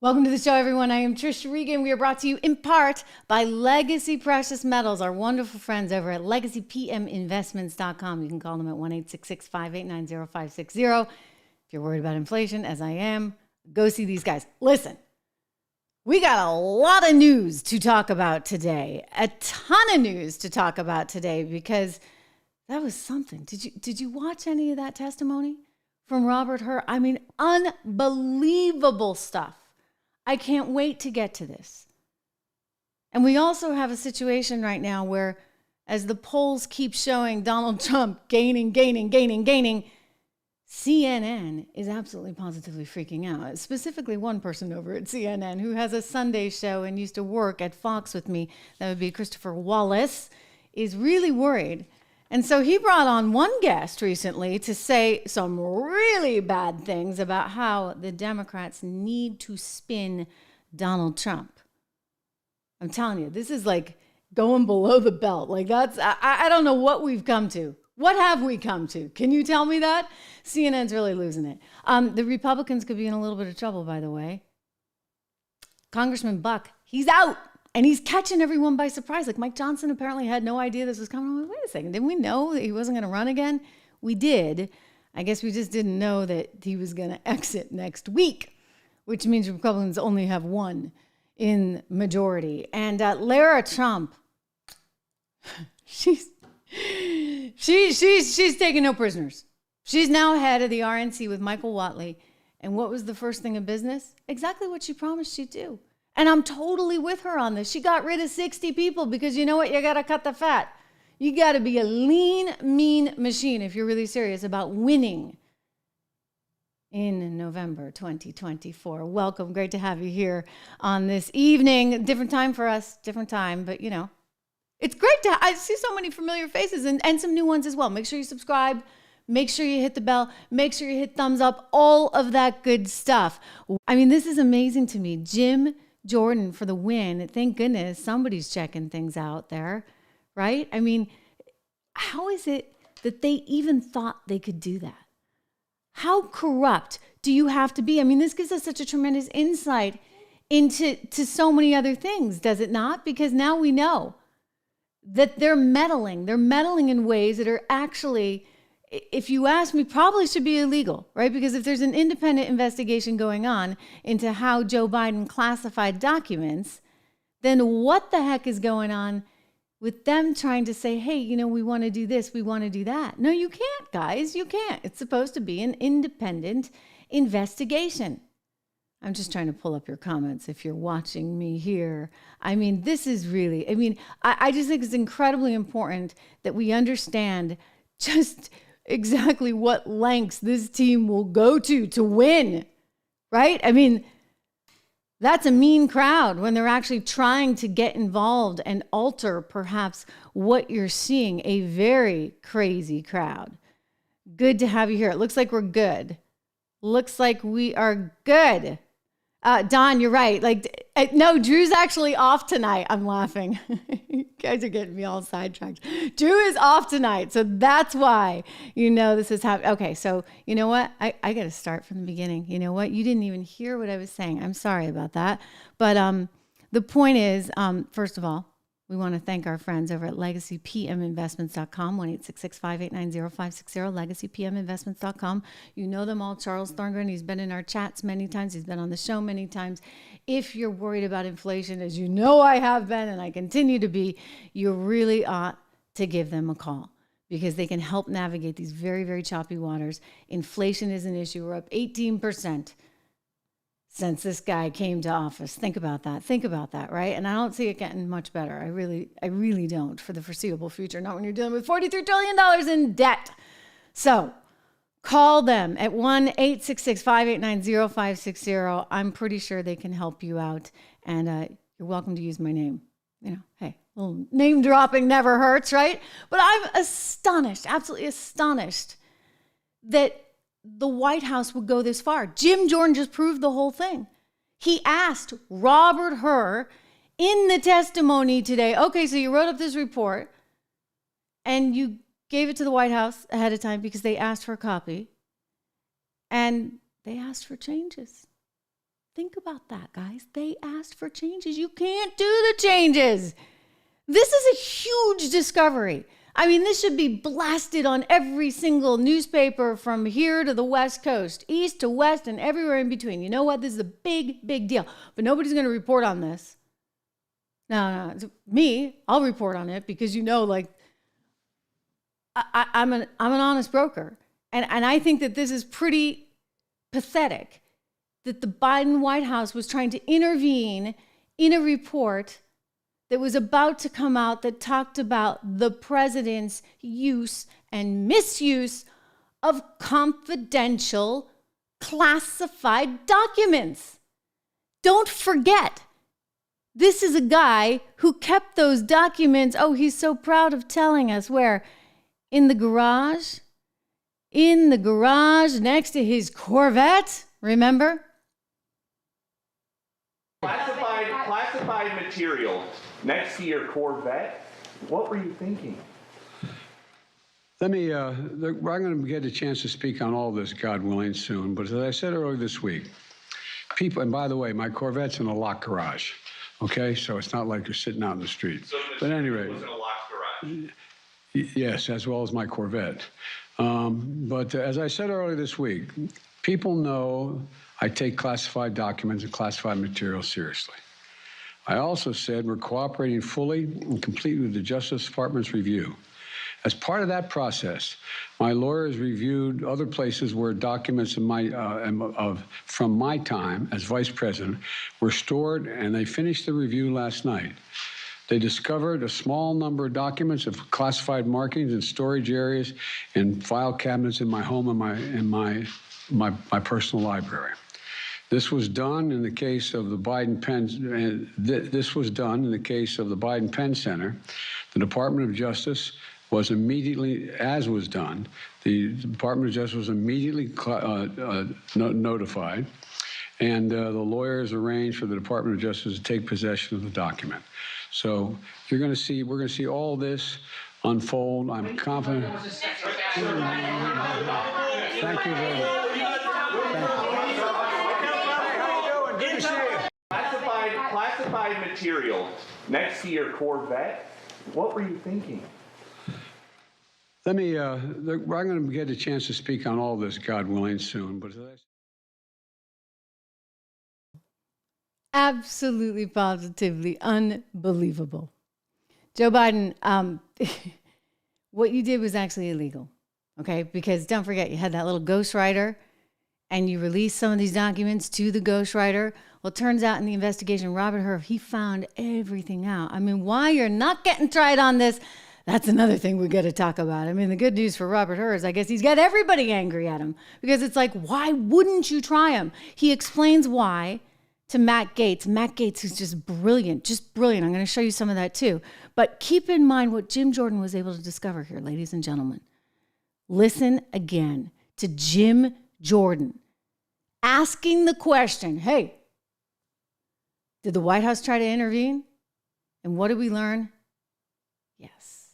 Welcome to the show, everyone. I am Trish Regan. We are brought to you in part by Legacy Precious Metals, our wonderful friends over at legacypminvestments.com. You can call them at 1-866-589-0560. If you're worried about inflation, as I am, go see these guys. Listen, we got a lot of news to talk about today, a ton of news to talk about today, because that was something. Did you watch any of that testimony from Robert Hur? I mean, unbelievable stuff. I can't wait to get to this. And we also have a situation right now where, as the polls keep showing Donald Trump gaining, CNN is absolutely positively freaking out. Specifically, one person over at CNN who has a Sunday show and used to work at Fox with me, that would be Chris Wallace, is really worried. And so he brought on one guest recently to say some really bad things about how the Democrats need to spin Donald Trump. I'm telling you, this is like going below the belt. Like I don't know what we've come to. What have we come to? Can you tell me that? CNN's really losing it. The Republicans could be in a little bit of trouble, by the way. Congressman Buck, he's out. And he's catching everyone by surprise. Like Mike Johnson apparently had no idea this was coming. I'm like, wait a second, didn't we know that he wasn't going to run again? We did. I guess we just didn't know that he was going to exit next week, which means Republicans only have one in majority. And Lara Trump, she's taking no prisoners. She's now head of the RNC with Michael Whatley. And what was the first thing of business? Exactly what she promised she'd do. And I'm totally with her on this. She got rid of 60 people because you know what? You got to cut the fat. You got to be a lean, mean machine if you're really serious about winning in November 2024. Welcome. Great to have you here on this evening. Different time for us, different time, but you know, it's great to I see so many familiar faces and some new ones as well. Make sure you subscribe. Make sure you hit the bell. Make sure you hit thumbs up. All of that good stuff. I mean, this is amazing to me. Jim Jordan for the win. Thank goodness somebody's checking things out there, right? I mean, how is it that they even thought they could do that? How corrupt do you have to be? I mean, this gives us such a tremendous insight into so many other things, does it not? Because now we know that they're meddling. They're meddling in ways that are actually, if you ask me, probably should be illegal, right? Because if there's an independent investigation going on into how Joe Biden classified documents, then what the heck is going on with them trying to say, hey, you know, we want to do this, we want to do that? No, you can't, guys. You can't. It's supposed to be an independent investigation. I'm just trying to pull up your comments if you're watching me here. I mean, this is really, I just think it's incredibly important that we understand just exactly what lengths this team will go to win, right? I mean, that's a mean crowd when they're actually trying to get involved and alter perhaps what you're seeing, a very crazy crowd. Good to have you here. It looks like we're good. Looks like we are good. Don, you're right. No, Drew's actually off tonight. I'm laughing. You guys are getting me all sidetracked. Drew is off tonight. So that's why, this is happening. Okay. So you know what? I got to start from the beginning. You know what? You didn't even hear what I was saying. I'm sorry about that. But the point is, first of all, we want to thank our friends over at legacypminvestments.com, 1-866-589-0560, legacypminvestments.com. You know them all. Charles Thorngren, he's been in our chats many times. He's been on the show many times. If you're worried about inflation, as you know I have been and I continue to be, you really ought to give them a call because they can help navigate these very, very choppy waters. Inflation is an issue. We're up 18% since this guy came to office. Think about that, right? And I don't see it getting much better. I really don't for the foreseeable future, not when you're dealing with $43 trillion in debt. So call them at 1-866-589-0560. I'm pretty sure they can help you out. And you're welcome to use my name. Hey, a little name dropping never hurts, right? But I'm astonished, absolutely astonished that the White House would go this far. Jim Jordan just proved the whole thing. He asked Robert Hur in the testimony today, okay, so you wrote up this report and you gave it to the White House ahead of time because they asked for a copy and they asked for changes. Think about that, guys. They asked for changes. You can't do the changes. This is a huge discovery. I mean, this should be blasted on every single newspaper from here to the West Coast, east to west and everywhere in between. You know what? This is a big, big deal. But nobody's going to report on this. No, it's me, I'll report on it because I'm an honest broker. And I think that this is pretty pathetic that the Biden White House was trying to intervene in a report that was about to come out that talked about the president's use and misuse of confidential, classified documents. Don't forget, this is a guy who kept those documents. Oh, he's so proud of telling us where? In the garage? In the garage next to his Corvette, remember? Classified material next to your Corvette. What were you thinking? I'm going to get a chance to speak on all this, God willing, soon. But as I said earlier this week, people, and by the way, my Corvette's in a locked garage. Okay, so it's not like you're sitting out in the street. So but anyway, was in a locked garage. Yes, as well as my Corvette. But as I said earlier this week, people know I take classified documents and classified material seriously. I also said we're cooperating fully and completely with the Justice Department's review. As part of that process, my lawyers reviewed other places where documents from my time as vice president were stored, and they finished the review last night. They discovered a small number of documents of classified markings in storage areas and file cabinets in my home and my personal library. This was done in the case of the Biden Penn. This was done in the case of the Biden Penn Center. The Department of Justice was immediately, as was done, the Department of Justice was immediately notified, and the lawyers arranged for the Department of Justice to take possession of the document. So we're going to see all this unfold. I'm confident. Thank you very much. Classified material next to your Corvette. What were you thinking? I'm going to get a chance to speak on all this, God willing, soon. But Absolutely, positively unbelievable. Joe Biden, what you did was actually illegal, okay? Because don't forget, you had that little ghostwriter, and you released some of these documents to the ghostwriter. Well, it turns out in the investigation, Robert Hur, he found everything out. I mean, why you're not getting tried on this, that's another thing we got to talk about. I mean, the good news for Robert Hur is I guess he's got everybody angry at him because it's like, why wouldn't you try him? He explains why to Matt Gaetz. Matt Gaetz is just brilliant, just brilliant. I'm going to show you some of that too. But keep in mind what Jim Jordan was able to discover here, ladies and gentlemen. Listen again to Jim Jordan asking the question, hey, did the White House try to intervene? And what did we learn? Yes.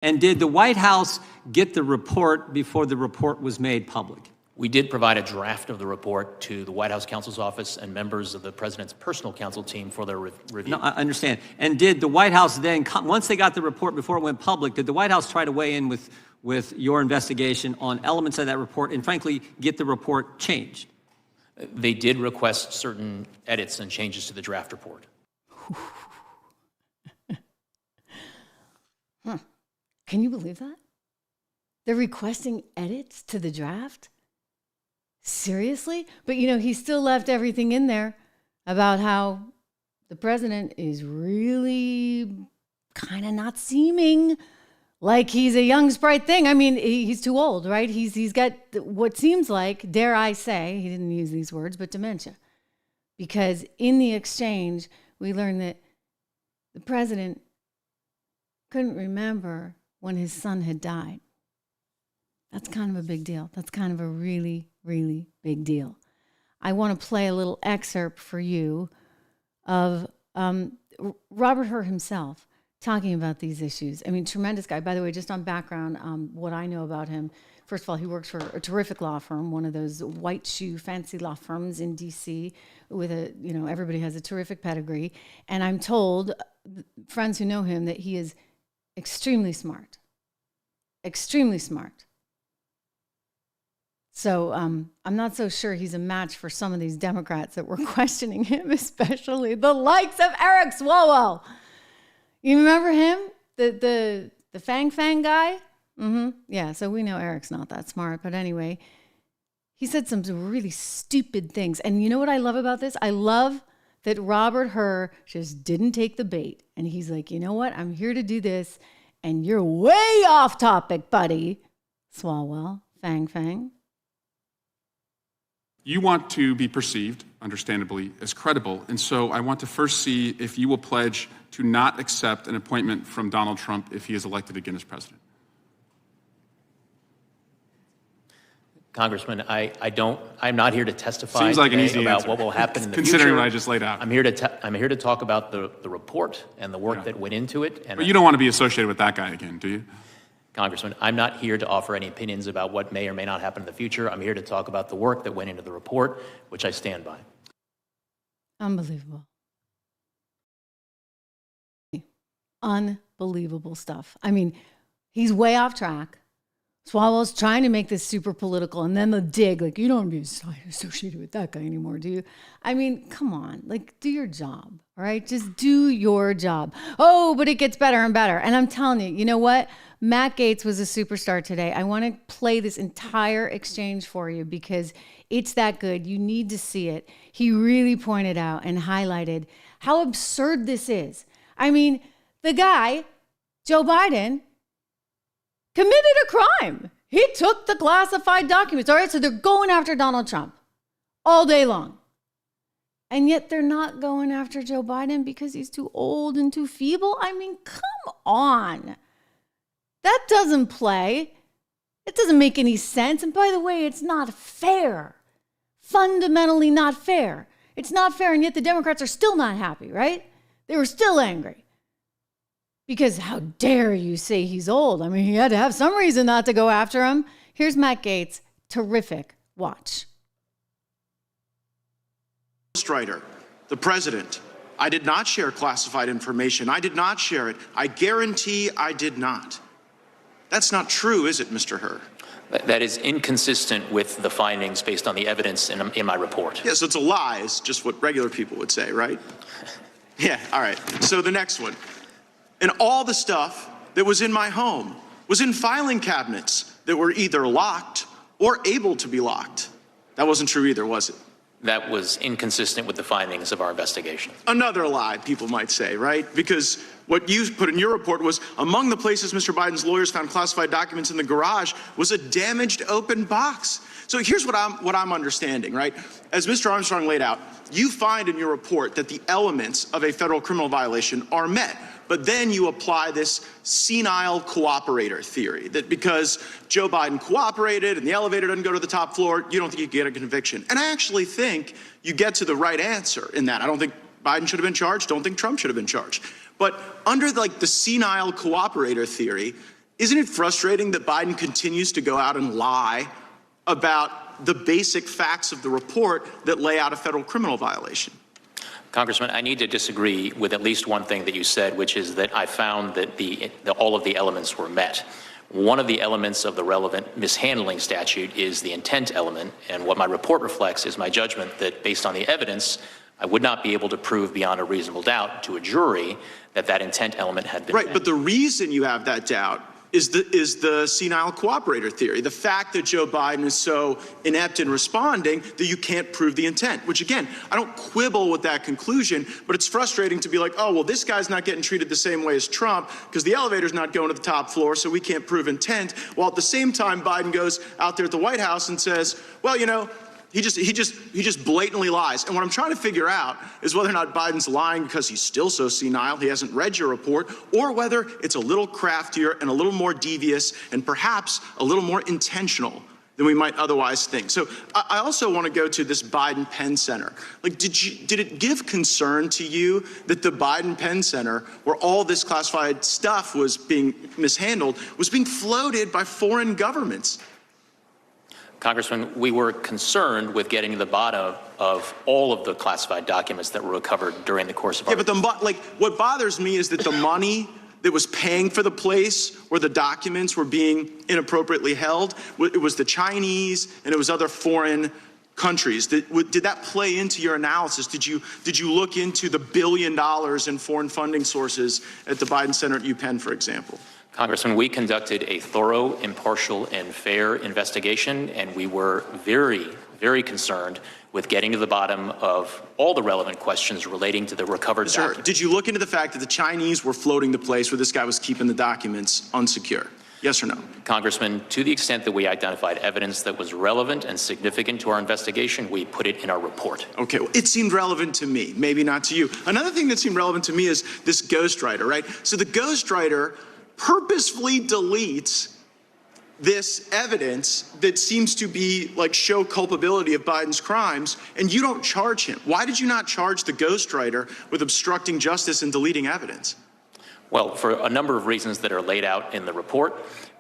And did the White House get the report before the report was made public? We did provide a draft of the report to the White House counsel's office and members of the president's personal counsel team for their review. No, I understand. And did the White House then, once they got the report before it went public, did the White House try to weigh in with your investigation on elements of that report and frankly get the report changed? They did request certain edits and changes to the draft report. Huh. Can you believe that? They're requesting edits to the draft? Seriously? But he still left everything in there about how the president is really kind of not seeming like he's a young sprite thing. I mean, he's too old, right? He's got what seems like, dare I say, he didn't use these words, but dementia. Because in the exchange, we learned that the president couldn't remember when his son had died. That's kind of a big deal. That's kind of a really, really big deal. I want to play a little excerpt for you of Robert Hur himself talking about these issues. I mean, tremendous guy. By the way, just on background, what I know about him, first of all, he works for a terrific law firm, one of those white shoe fancy law firms in DC with everybody has a terrific pedigree. And I'm told, friends who know him, that he is extremely smart. Extremely smart. So I'm not so sure he's a match for some of these Democrats that were questioning him, especially the likes of Eric Swalwell. You remember him? The Fang guy? Mm-hmm. Yeah, so we know Eric's not that smart. But anyway, he said some really stupid things. And you know what I love about this? I love that Robert Hur just didn't take the bait. And he's like, you know what? I'm here to do this. And you're way off topic, buddy. Swalwell, Fang. You want to be perceived, understandably, as credible. And so I want to first see if you will pledge to not accept an appointment from Donald Trump if he is elected again as president. Congressman, I'm not here to testify Seems like an easy about answer. what will happen in the Considering future. what I just laid out. I'm here to talk about the report and the work that went into it. And But you don't want to be associated with that guy again, do you? Congressman, I'm not here to offer any opinions about what may or may not happen in the future. I'm here to talk about the work that went into the report, which I stand by. Unbelievable. Unbelievable stuff. I mean, he's way off track. Swalwell's trying to make this super political, and then the dig, like, you don't want to be associated with that guy anymore, do you? I mean, come on, like, do your job, all right? Just do your job. Oh, but it gets better and better. And I'm telling you, you know what? Matt Gaetz was a superstar today. I want to play this entire exchange for you because it's that good. You need to see it. He really pointed out and highlighted how absurd this is. I mean, the guy, Joe Biden, committed a crime. He took the classified documents. All right, so they're going after Donald Trump all day long. And yet they're not going after Joe Biden because he's too old and too feeble. I mean, come on. That doesn't play. It doesn't make any sense. And by the way, it's not fair. Fundamentally not fair. It's not fair, and yet the Democrats are still not happy, right? They were still angry. Because how dare you say he's old? I mean, he had to have some reason not to go after him. Here's Matt Gaetz. Terrific. Watch. Ghostwriter, the president, I did not share classified information. I did not share it. I guarantee I did not. That's not true, is it, Mr. Hur? That is inconsistent with the findings based on the evidence in my report. Yes, it's a lie. It's just what regular people would say, right? Yeah, all right. So the next one. And all the stuff that was in my home was in filing cabinets that were either locked or able to be locked. That wasn't true either, was it? That was inconsistent with the findings of our investigation. Another lie, people might say, right? Because what you put in your report was among the places Mr. Biden's lawyers found classified documents in the garage was a damaged open box. So here's what I'm understanding, right? As Mr. Armstrong laid out, you find in your report that the elements of a federal criminal violation are met. But then you apply this senile cooperator theory that because Joe Biden cooperated and the elevator doesn't go to the top floor, you don't think you get a conviction. And I actually think you get to the right answer in that. I don't think Biden should have been charged. Don't think Trump should have been charged. But under the senile cooperator theory, isn't it frustrating that Biden continues to go out and lie about the basic facts of the report that lay out a federal criminal violation? Congressman, I need to disagree with at least one thing that you said, which is that I found that all of the elements were met. One of the elements of the relevant mishandling statute is the intent element, and what my report reflects is my judgment that based on the evidence, I would not be able to prove beyond a reasonable doubt to a jury that that intent element had been met. Right, but the reason you have that doubt is the senile cooperator theory. The fact that Joe Biden is so inept in responding that you can't prove the intent, which again, I don't quibble with that conclusion, but it's frustrating to be like, oh, well, this guy's not getting treated the same way as Trump because the elevator's not going to the top floor, so we can't prove intent. While at the same time, Biden goes out there at the White House and says, well, you know, he just blatantly lies. And what I'm trying to figure out is whether or not Biden's lying because he's still so senile, he hasn't read your report, or whether it's a little craftier and a little more devious and perhaps a little more intentional than we might otherwise think. So I also want to go to this Biden Penn Center. Like, did it give concern to you that the Biden Penn Center, where all this classified stuff was being mishandled, was being floated by foreign governments? Congressman, we were concerned with getting to the bottom of all of the classified documents that were recovered during the course of our... Yeah, but what bothers me is that the money that was paying for the place where the documents were being inappropriately held, it was the Chinese and it was other foreign countries. Did that play into your analysis? Did you look into the $1 billion in foreign funding sources at the Biden Center at UPenn, for example? Congressman, we conducted a thorough, impartial, and fair investigation, and we were very, very concerned with getting to the bottom of all the relevant questions relating to the recovered documents. Did you look into the fact that the Chinese were floating the place where this guy was keeping the documents unsecure? Yes or no? Congressman, to the extent that we identified evidence that was relevant and significant to our investigation, we put it in our report. Okay, well, it seemed relevant to me, maybe not to you. Another thing that seemed relevant to me is this ghostwriter, right? So the ghostwriter purposefully deletes this evidence that seems to be like show culpability of Biden's crimes, and you don't charge him. Why did you not charge the ghostwriter with obstructing justice and deleting evidence? Well, for a number of reasons that are laid out in the report,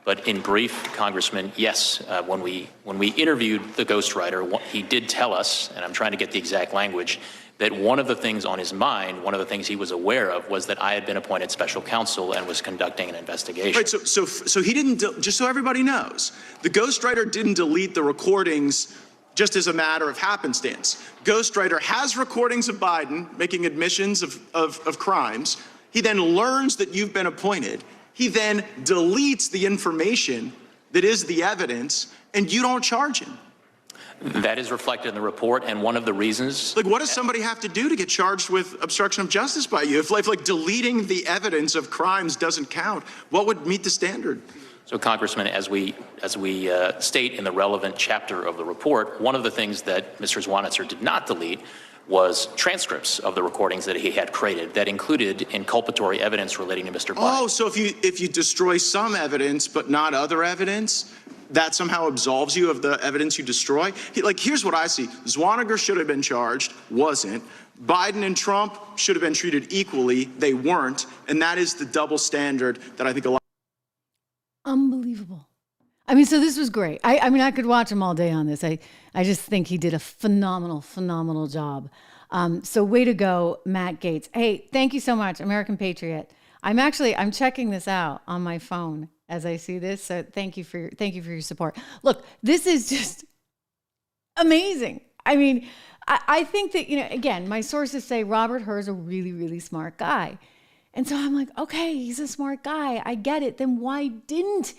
but in brief, Congressman, yes, when we interviewed the ghostwriter, he did tell us, and I'm trying to get the exact language, that one of the things on his mind, one of the things he was aware of, was that I had been appointed special counsel and was conducting an investigation. Right, so he didn't, just so everybody knows, the ghostwriter didn't delete the recordings just as a matter of happenstance. Ghostwriter has recordings of Biden making admissions of crimes. He then learns that you've been appointed. He then deletes the information that is the evidence, and you don't charge him. That is reflected in the report, and one of the reasons... Like, what does somebody have to do to get charged with obstruction of justice by you? If like deleting the evidence of crimes doesn't count, what would meet the standard? So, Congressman, as we state in the relevant chapter of the report, one of the things that Mr. Zwanitzer did not delete was transcripts of the recordings that he had created that included inculpatory evidence relating to Mr. Biden. Oh, so if you destroy some evidence but not other evidence, that somehow absolves you of the evidence you destroy? Here's what I see. Zwanigers should have been charged, wasn't. Biden and Trump should have been treated equally. They weren't. And that is the double standard that I think a lot... Unbelievable. I mean, so this was great. I mean, I could watch him all day on this. I just think he did a phenomenal job. So way to go, Matt Gaetz. Hey, thank you so much, American Patriot. I'm checking this out on my phone as I see this. So thank you for your support. Look, this is just amazing. I mean, I think that, again, my sources say Robert Hur is a really, really smart guy. And so I'm like, okay, he's a smart guy. I get it. Then why didn't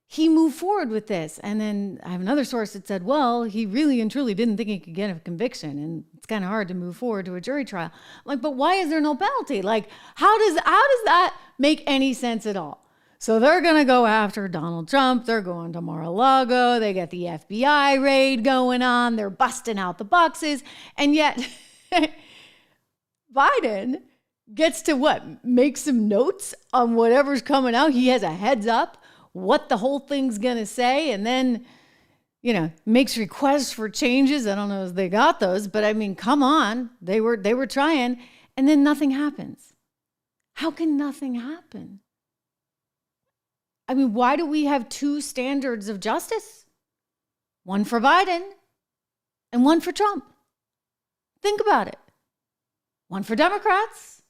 he moved forward with this? And then I have another source that said, well, he really and truly didn't think he could get a conviction, and it's kind of hard to move forward to a jury trial. I'm like, but why is there no penalty? Like, how does that make any sense at all? So they're going to go after Donald Trump. They're going to Mar-a-Lago. They got the FBI raid going on. They're busting out the boxes. And yet Biden gets to make some notes on whatever's coming out. He has a heads up what the whole thing's going to say, and then, makes requests for changes. I don't know if they got those, but I mean, come on. They were trying, and then nothing happens. How can nothing happen? I mean, why do we have two standards of justice? One for Biden and one for Trump. Think about it. One for Democrats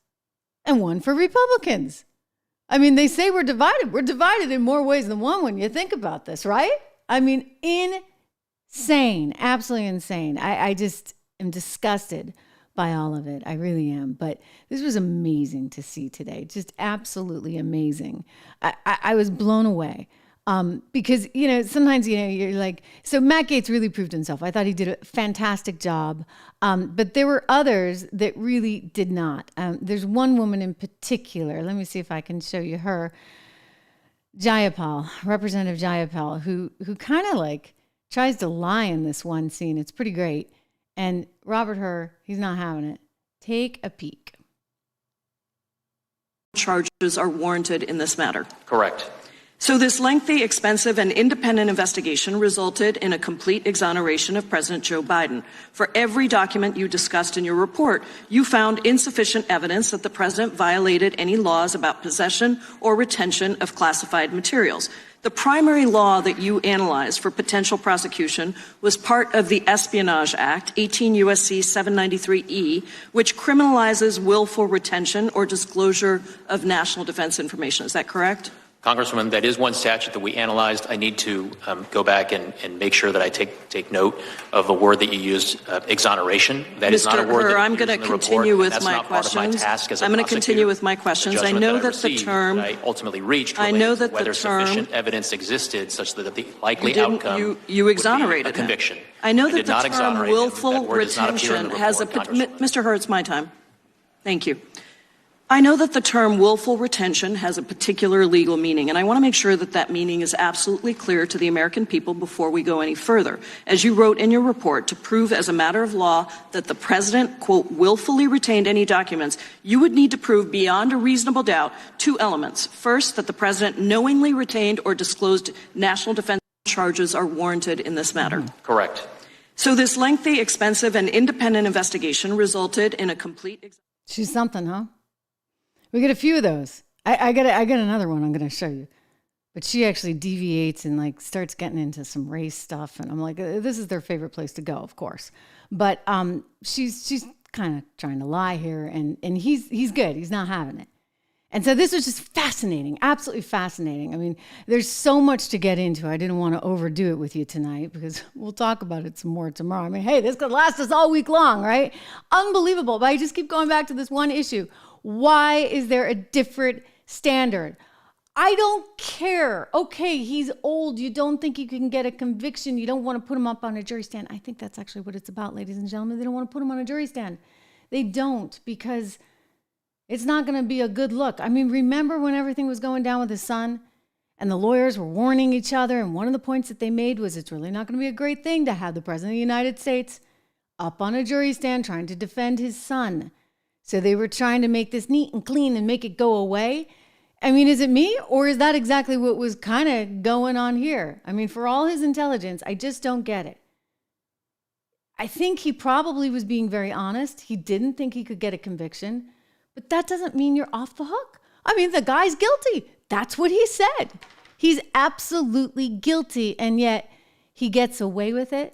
and one for Republicans. I mean, they say we're divided. We're divided in more ways than one when you think about this, right? I mean, insane, absolutely insane. I just am disgusted by all of it. I really am. But this was amazing to see today. Just absolutely amazing. I was blown away. Because, sometimes, you're like, so Matt Gaetz really proved himself. I thought he did a fantastic job. But there were others that really did not. There's one woman in particular. Let me see if I can show you her. Jayapal, Representative Jayapal, who kind of tries to lie in this one scene. It's pretty great. And Robert Hur, he's not having it. Take a peek. Charges are warranted in this matter. Correct. So this lengthy, expensive, and independent investigation resulted in a complete exoneration of President Joe Biden. For every document you discussed in your report, you found insufficient evidence that the president violated any laws about possession or retention of classified materials. The primary law that you analyzed for potential prosecution was part of the Espionage Act, 18 U.S.C. 793E, which criminalizes willful retention or disclosure of national defense information. Is that correct? Congresswoman, that is one statute that we analyzed. I need to go back and make sure that I take note of the word that you used, exoneration. That is not a word that I'm going to continue with my questions. I'm going to continue with my questions. I know that the term I ultimately reached whether sufficient evidence existed such that the likely outcome you exonerated would be a conviction. I know that the term willful retention has a Mr. Hur, it's my time. Thank you. I know that the term willful retention has a particular legal meaning, and I want to make sure that that meaning is absolutely clear to the American people before we go any further. As you wrote in your report, to prove as a matter of law that the president, quote, willfully retained any documents, you would need to prove beyond a reasonable doubt two elements. First, that the president knowingly retained or disclosed national defense charges are warranted in this matter. Correct. So this lengthy, expensive, and independent investigation resulted in a complete... She's something, huh? We get a few of those. I got another one I'm going to show you. But she actually deviates and like starts getting into some race stuff. And I'm like, this is their favorite place to go, of course. But she's kind of trying to lie here. And he's good. He's not having it. And so this was just fascinating, absolutely fascinating. I mean, there's so much to get into. I didn't want to overdo it with you tonight because we'll talk about it some more tomorrow. I mean, hey, this could last us all week long, right? Unbelievable. But I just keep going back to this one issue. Why is there a different standard? I don't care. Okay, he's old. You don't think you can get a conviction. You don't want to put him up on a jury stand. I think that's actually what it's about, ladies and gentlemen. They don't want to put him on a jury stand. They don't, because it's not going to be a good look. I mean, remember when everything was going down with his son and the lawyers were warning each other, and one of the points that they made was it's really not going to be a great thing to have the president of the United States up on a jury stand trying to defend his son. So they were trying to make this neat and clean and make it go away. I mean, is it me, or is that exactly what was kind of going on here? I mean, for all his intelligence, I just don't get it. I think he probably was being very honest. He didn't think he could get a conviction, but that doesn't mean you're off the hook. I mean, the guy's guilty. That's what he said. He's absolutely guilty, and yet he gets away with it.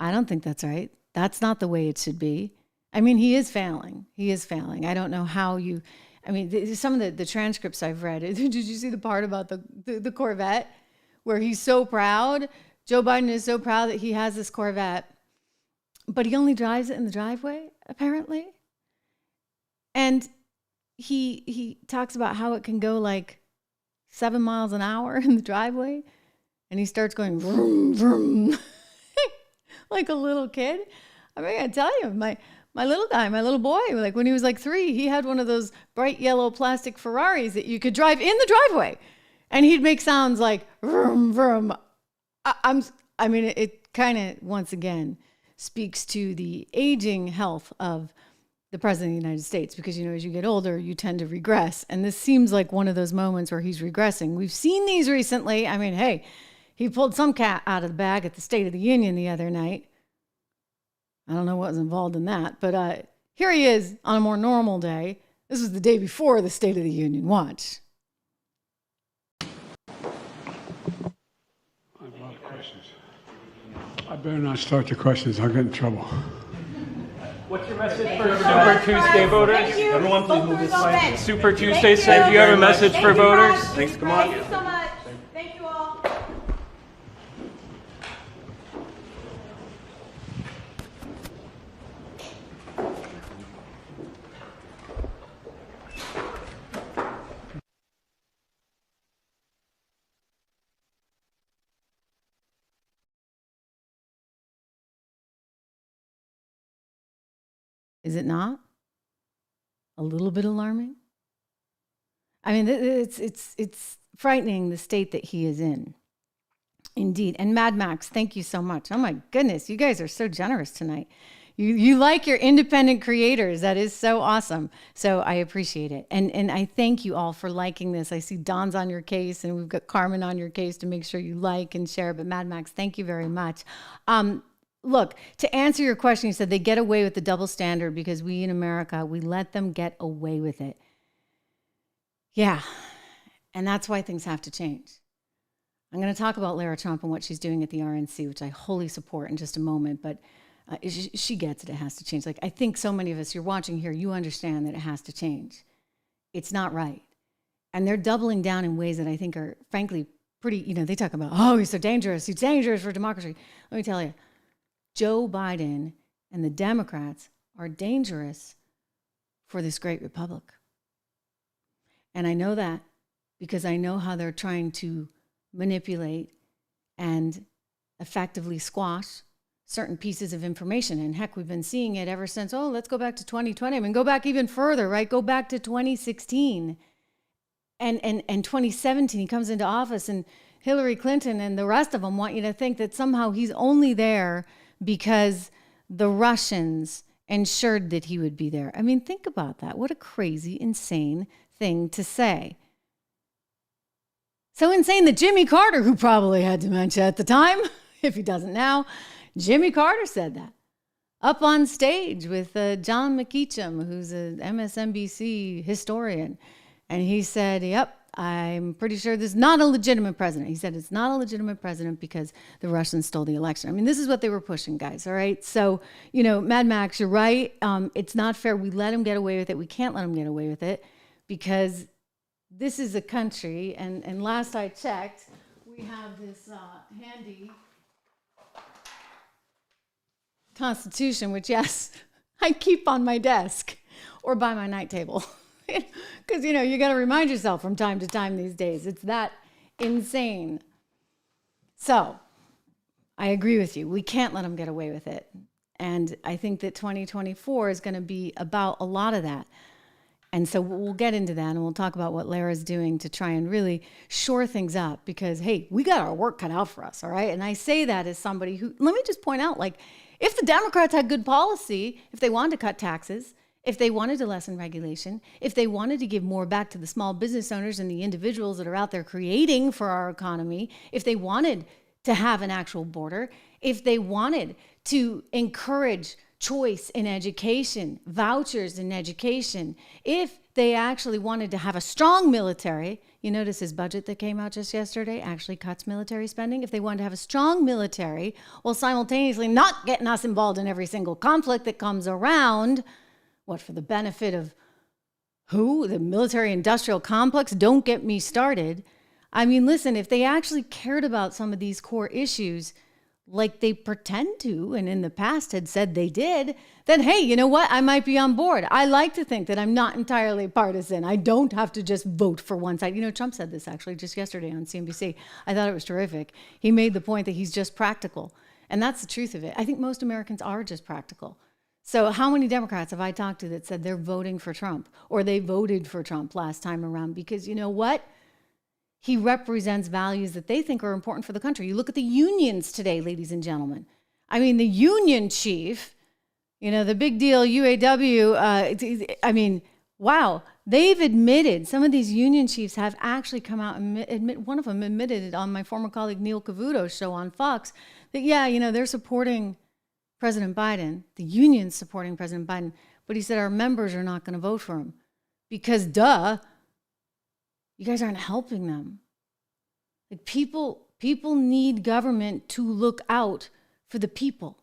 I don't think that's right. That's not the way it should be. I mean, he is failing. He is failing. I don't know how you... I mean, some of the transcripts I've read, did you see the part about the Corvette where he's so proud? Joe Biden is so proud that he has this Corvette, but he only drives it in the driveway, apparently. And he talks about how it can go like 7 miles an hour in the driveway, and he starts going vroom, vroom, like a little kid. I mean, I tell you, my little guy, my little boy, like when he was like 3, he had one of those bright yellow plastic Ferraris that you could drive in the driveway. And he'd make sounds like vroom, vroom. I mean, it kind of, once again, speaks to the aging health of the president of the United States. Because, you know, as you get older, you tend to regress. And this seems like one of those moments where he's regressing. We've seen these recently. I mean, hey, he pulled some cat out of the bag at the State of the Union the other night. I don't know what was involved in that, but here he is on a more normal day. This was the day before the State of the Union. Watch. I have a lot of questions. I better not start the questions. I'll get in trouble. What's your message for Super Tuesday voters? Everyone, please move this way. Super Tuesday, sir. Do you have a message for voters? Thanks. Come on. Thank you so much. Thank you all. Is it not a little bit alarming? I mean, it's frightening, the state that he is in. Indeed. And Mad Max, thank you so much. Oh my goodness, you guys are so generous tonight. You like your independent creators. That is so awesome. So I appreciate it. And I thank you all for liking this. I see Don's on your case, and we've got Carmen on your case to make sure you like and share. But Mad Max, thank you very much. Look, to answer your question, you said they get away with the double standard because we in America, we let them get away with it. Yeah. And that's why things have to change. I'm going to talk about Lara Trump and what she's doing at the RNC, which I wholly support in just a moment. But she gets it. It has to change. Like, I think so many of us, you're watching here, you understand that it has to change. It's not right. And they're doubling down in ways that I think are, frankly, pretty, they talk about, oh, he's so dangerous. He's dangerous for democracy. Let me tell you, Joe Biden and the Democrats are dangerous for this great republic. And I know that because I know how they're trying to manipulate and effectively squash certain pieces of information. And heck, we've been seeing it ever since, let's go back to 2020. I mean, go back even further, right? Go back to 2016 and 2017. He comes into office, and Hillary Clinton and the rest of them want you to think that somehow he's only there because the Russians ensured that he would be there. I mean, think about that. What a crazy, insane thing to say. So insane that Jimmy Carter, who probably had dementia at the time, if he doesn't now, Jimmy Carter said that up on stage with John McEacham, who's an MSNBC historian. And he said, yep, I'm pretty sure this is not a legitimate president. He said it's not a legitimate president because the Russians stole the election. I mean, this is what they were pushing, guys, all right? So, Mad Max, you're right. It's not fair. We let him get away with it. We can't let him get away with it because this is a country, and last I checked, we have this handy Constitution, which, yes, I keep on my desk or by my night table. Because, you got to remind yourself from time to time these days. It's that insane. So I agree with you. We can't let them get away with it. And I think that 2024 is going to be about a lot of that. And so we'll get into that, and we'll talk about what Lara's doing to try and really shore things up because, hey, we got our work cut out for us, all right? And I say that as somebody who, let me just point out, like, if the Democrats had good policy, if they wanted to cut taxes, if they wanted to lessen regulation, if they wanted to give more back to the small business owners and the individuals that are out there creating for our economy, if they wanted to have an actual border, if they wanted to encourage choice in education, vouchers in education, if they actually wanted to have a strong military, you notice his budget that came out just yesterday actually cuts military spending. If they wanted to have a strong military while simultaneously not getting us involved in every single conflict that comes around, what, for the benefit of who? The military industrial complex? Don't get me started. I mean, listen, if they actually cared about some of these core issues like they pretend to, and in the past had said they did, then hey, you know what? I might be on board. I like to think that I'm not entirely partisan. I don't have to just vote for one side. Trump said this actually just yesterday on CNBC. I thought it was terrific. He made the point that he's just practical. And that's the truth of it. I think most Americans are just practical. So how many Democrats have I talked to that said they're voting for Trump or they voted for Trump last time around? Because you know what? He represents values that they think are important for the country. You look at the unions today, ladies and gentlemen. I mean, the union chief, the big deal UAW, wow. They've admitted, some of these union chiefs have actually come out and admit, one of them admitted it on my former colleague Neil Cavuto's show on Fox, that they're supporting President Biden, the union's supporting President Biden, but he said our members are not going to vote for him because, you guys aren't helping them. Like people need government to look out for the people.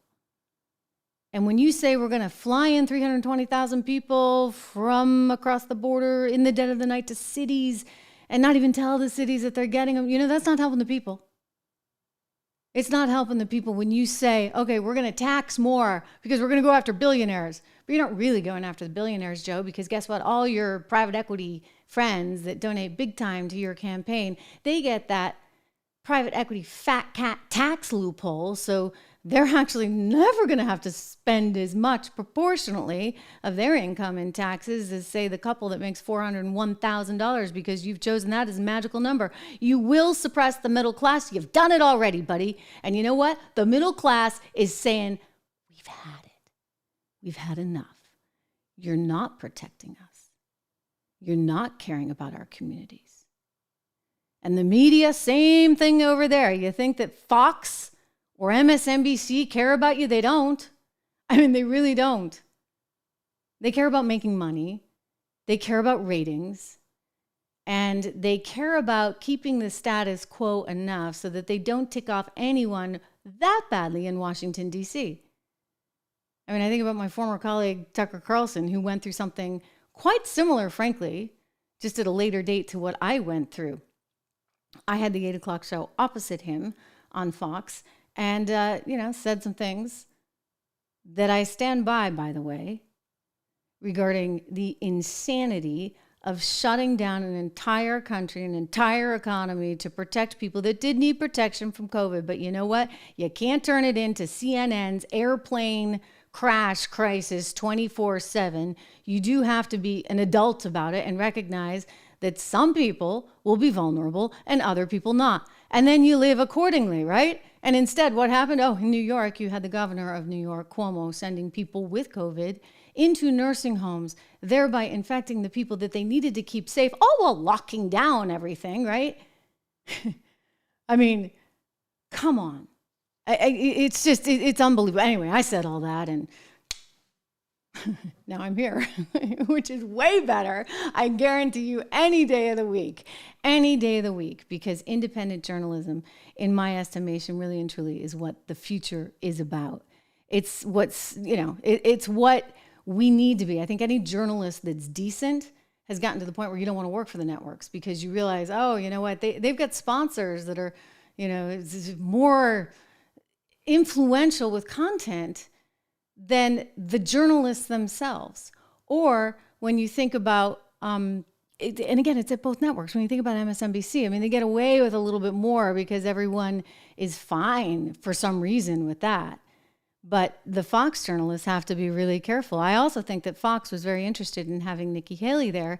And when you say we're going to fly in 320,000 people from across the border in the dead of the night to cities and not even tell the cities that they're getting them, that's not helping the people. It's not helping the people when you say, okay, we're going to tax more because we're going to go after billionaires. But you're not really going after the billionaires, Joe, because guess what? All your private equity friends that donate big time to your campaign, they get that private equity fat cat tax loophole. So they're actually never going to have to spend as much proportionately of their income in taxes as, say, the couple that makes $401,000 because you've chosen that as a magical number. You will suppress the middle class. You've done it already, buddy. And you know what? The middle class is saying, we've had it. we've had enough. You're not protecting us. You're not caring about our communities. And the media, same thing over there. You think that Fox or MSNBC care about you? They don't. I mean, they really don't. They care about making money. They care about ratings. And they care about keeping the status quo enough so that they don't tick off anyone that badly in Washington, D.C. I mean, I think about my former colleague, Tucker Carlson, who went through something quite similar, frankly, just at a later date to what I went through. I had the 8 o'clock show opposite him on Fox and, said some things that I stand by the way, regarding the insanity of shutting down an entire country, an entire economy to protect people that did need protection from COVID. But you know what? You can't turn it into CNN's airplane crash crisis 24/7. You do have to be an adult about it and recognize that some people will be vulnerable and other people not. And then you live accordingly, right? And instead, what happened? Oh, in New York, you had the governor of New York, Cuomo, sending people with COVID into nursing homes, thereby infecting the people that they needed to keep safe, all while locking down everything, right? I mean, come on. It's unbelievable. Anyway, I said all that, and now I'm here, which is way better. I guarantee you any day of the week, because independent journalism, in my estimation, really and truly is what the future is about. It's it's what we need to be. I think any journalist that's decent has gotten to the point where you don't want to work for the networks because you realize, oh, you know what, they've got sponsors that are, more influential with content than the journalists themselves. Or when you think about, and again, it's at both networks. When you think about MSNBC, I mean, they get away with a little bit more because everyone is fine for some reason with that. But the Fox journalists have to be really careful. I also think that Fox was very interested in having Nikki Haley there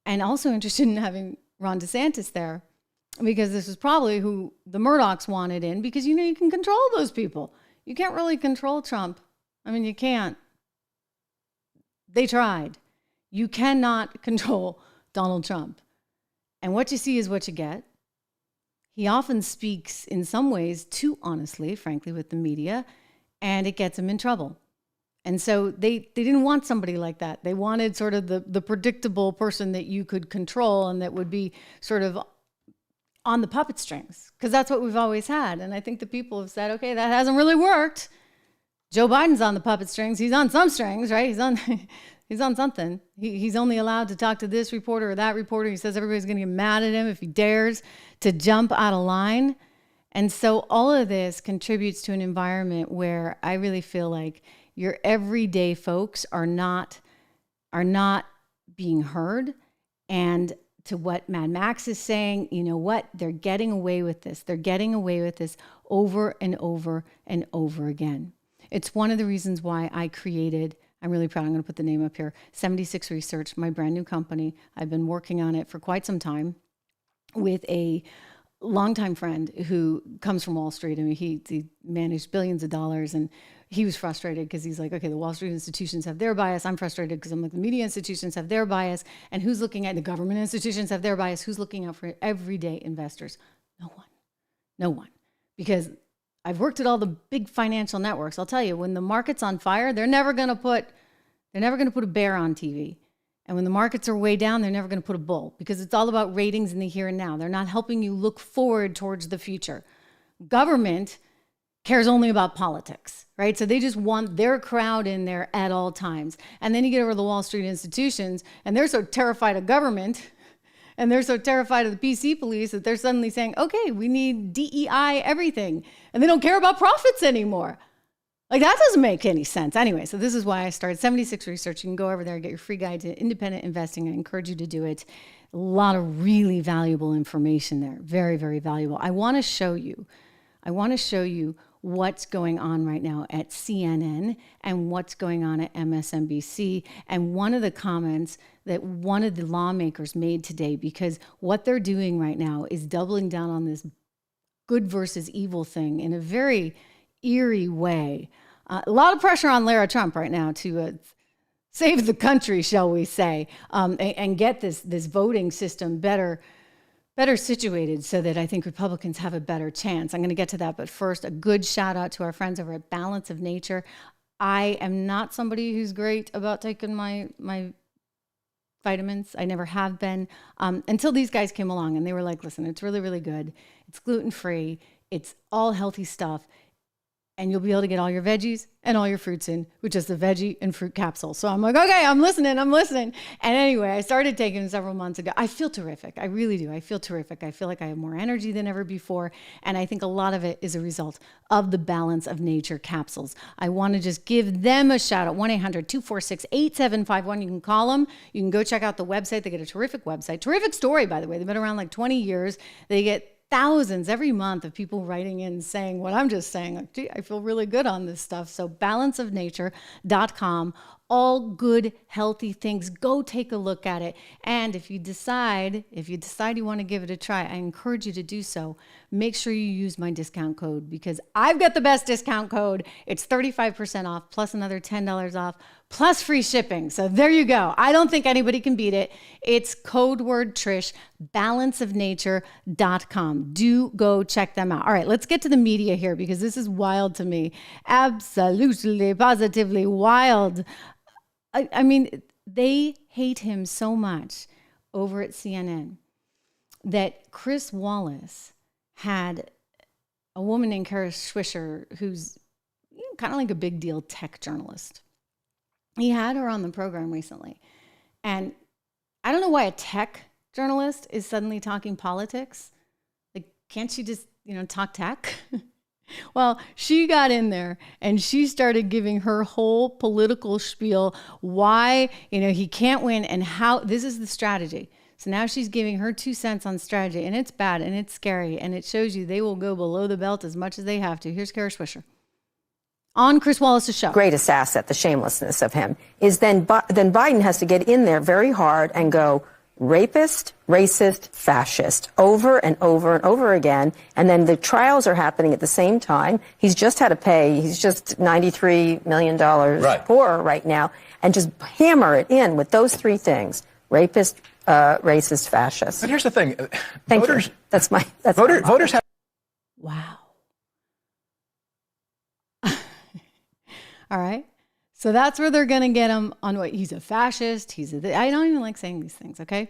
and also interested in having Ron DeSantis there because this is probably who the Murdochs wanted in because, you can control those people. You can't really control Trump. I mean, you can't. They tried. You cannot control Donald Trump. And what you see is what you get. He often speaks in some ways too honestly, frankly, with the media, and it gets him in trouble. And so they didn't want somebody like that. They wanted sort of the predictable person that you could control and that would be sort of on the puppet strings, because that's what we've always had. And I think the people have said, okay, that hasn't really worked. Joe Biden's on the puppet strings. He's on some strings, right? He's on something. He's only allowed to talk to this reporter or that reporter. He says everybody's going to get mad at him if he dares to jump out of line. And so all of this contributes to an environment where I really feel like your everyday folks are not being heard. And to what Mad Max is saying, you know what? They're getting away with this. They're getting away with this over and over and over again. It's one of the reasons why I created, I'm really proud, I'm going to put the name up here, 76 Research, my brand new company. I've been working on it for quite some time with a longtime friend who comes from Wall Street. I mean, he managed billions of dollars, and he was frustrated because he's like, okay, the Wall Street institutions have their bias. I'm frustrated because I'm like, the media institutions have their bias, and who's looking at the government institutions have their bias? Who's looking out for everyday investors? No one. Because I've worked at all the big financial networks. I'll tell you, when the market's on fire, they're never going to put a bear on TV. And when the markets are way down, they're never going to put a bull, because it's all about ratings in the here and now. They're not helping you look forward towards the future. Government cares only about politics, right? So they just want their crowd in there at all times. And then you get over to the Wall Street institutions, and they're so terrified of government, and they're so terrified of the PC police that they're suddenly saying, okay, we need DEI everything. And they don't care about profits anymore. Like, that doesn't make any sense. Anyway, so this is why I started 76 Research. You can go over there and get your free guide to independent investing. I encourage you to do it. A lot of really valuable information there. Very, very valuable. I want to show you what's going on right now at CNN and what's going on at MSNBC. And one of the comments that one of the lawmakers made today, because what they're doing right now is doubling down on this good versus evil thing in a very eerie way. A lot of pressure on Lara Trump right now to save the country, shall we say, and get this voting system better situated so that I think Republicans have a better chance. I'm going to get to that, but first, a good shout out to our friends over at Balance of Nature. I am not somebody who's great about taking my vitamins. I never have been until these guys came along and they were like, listen, it's really, really good. It's gluten-free. It's all healthy stuff. And you'll be able to get all your veggies and all your fruits in with just a veggie and fruit capsule. So I'm like, okay, I'm listening. And anyway, I started taking them several months ago. I feel terrific. I really do. I feel terrific. I feel like I have more energy than ever before. And I think a lot of it is a result of the Balance of Nature capsules. I want to just give them a shout out. 1-800-246-8751. You can call them. You can go check out the website. They get a terrific website. Terrific story, by the way. They've been around like 20 years. They get thousands every month of people writing in saying what I'm just saying. Like, gee, I feel really good on this stuff. So balanceofnature.com, all good, healthy things. Go take a look at it. And if you decide you want to give it a try, I encourage you to do so. Make sure you use my discount code because I've got the best discount code. It's 35% off plus another $10 off plus free shipping. So there you go. I don't think anybody can beat it. It's code word Trish, balanceofnature.com. Do go check them out. All right, let's get to the media here because this is wild to me. Absolutely, positively wild. I mean, they hate him so much over at CNN that Chris Wallace had a woman named Kara Swisher who's kind of like a big deal tech journalist. He had her on the program recently. And I don't know why a tech journalist is suddenly talking politics. Like, can't she just, talk tech? Well, she got in there and she started giving her whole political spiel, why, he can't win and how this is the strategy. So now she's giving her 2 cents on strategy, and it's bad and it's scary, and it shows you they will go below the belt as much as they have to. Here's Kara Swisher on Chris Wallace's show. Greatest asset, the shamelessness of him, is then Biden has to get in there very hard and go rapist, racist, fascist over and over and over again. And then the trials are happening at the same time. He's just had to pay. He's just $93 million poorer right now. And just hammer it in with those three things: rapist, racist, fascist. But here's the thing. Thank voters, you. That's voters have. Wow. All right. So that's where they're going to get him on what he's a fascist. I don't even like saying these things, okay?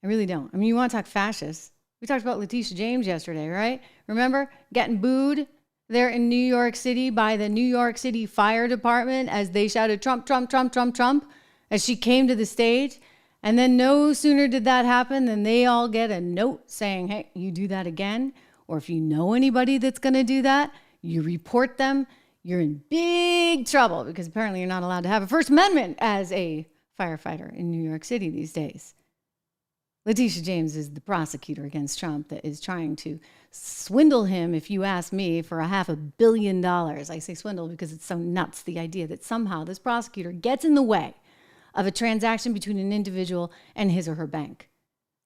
I really don't. I mean, you want to talk fascist. We talked about Letitia James yesterday, right? Remember getting booed there in New York City by the New York City Fire Department as they shouted Trump, Trump, Trump, Trump, Trump as she came to the stage. And then no sooner did that happen than they all get a note saying, hey, you do that again, or if you know anybody that's going to do that, you report them. You're in big trouble because apparently you're not allowed to have a First Amendment as a firefighter in New York City these days. Letitia James is the prosecutor against Trump that is trying to swindle him, if you ask me, for $500 million. I say swindle because it's so nuts, the idea that somehow this prosecutor gets in the way of a transaction between an individual and his or her bank.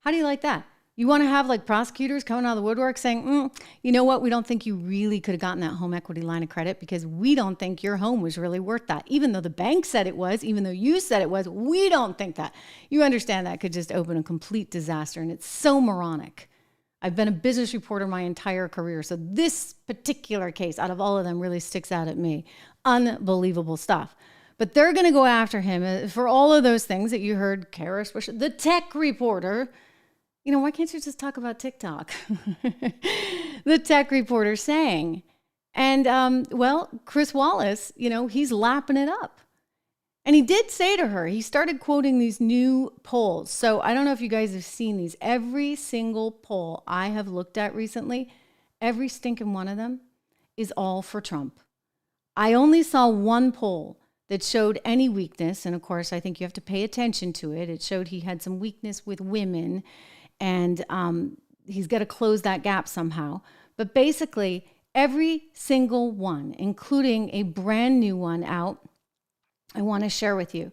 How do you like that? You want to have like prosecutors coming out of the woodwork saying, you know what, we don't think you really could have gotten that home equity line of credit because we don't think your home was really worth that. Even though the bank said it was, even though you said it was, we don't think that. You understand that could just open a complete disaster, and it's so moronic. I've been a business reporter my entire career, so this particular case out of all of them really sticks out at me. Unbelievable stuff. But they're going to go after him for all of those things that you heard Kara Swisher, the tech reporter. Why can't you just talk about TikTok? The tech reporter saying. And, Chris Wallace, he's lapping it up. And he did say to her, he started quoting these new polls. So I don't know if you guys have seen these. Every single poll I have looked at recently, every stinking one of them is all for Trump. I only saw one poll that showed any weakness. And, of course, I think you have to pay attention to it. It showed he had some weakness with women. And he's got to close that gap somehow. But basically, every single one, including a brand new one out, I want to share with you,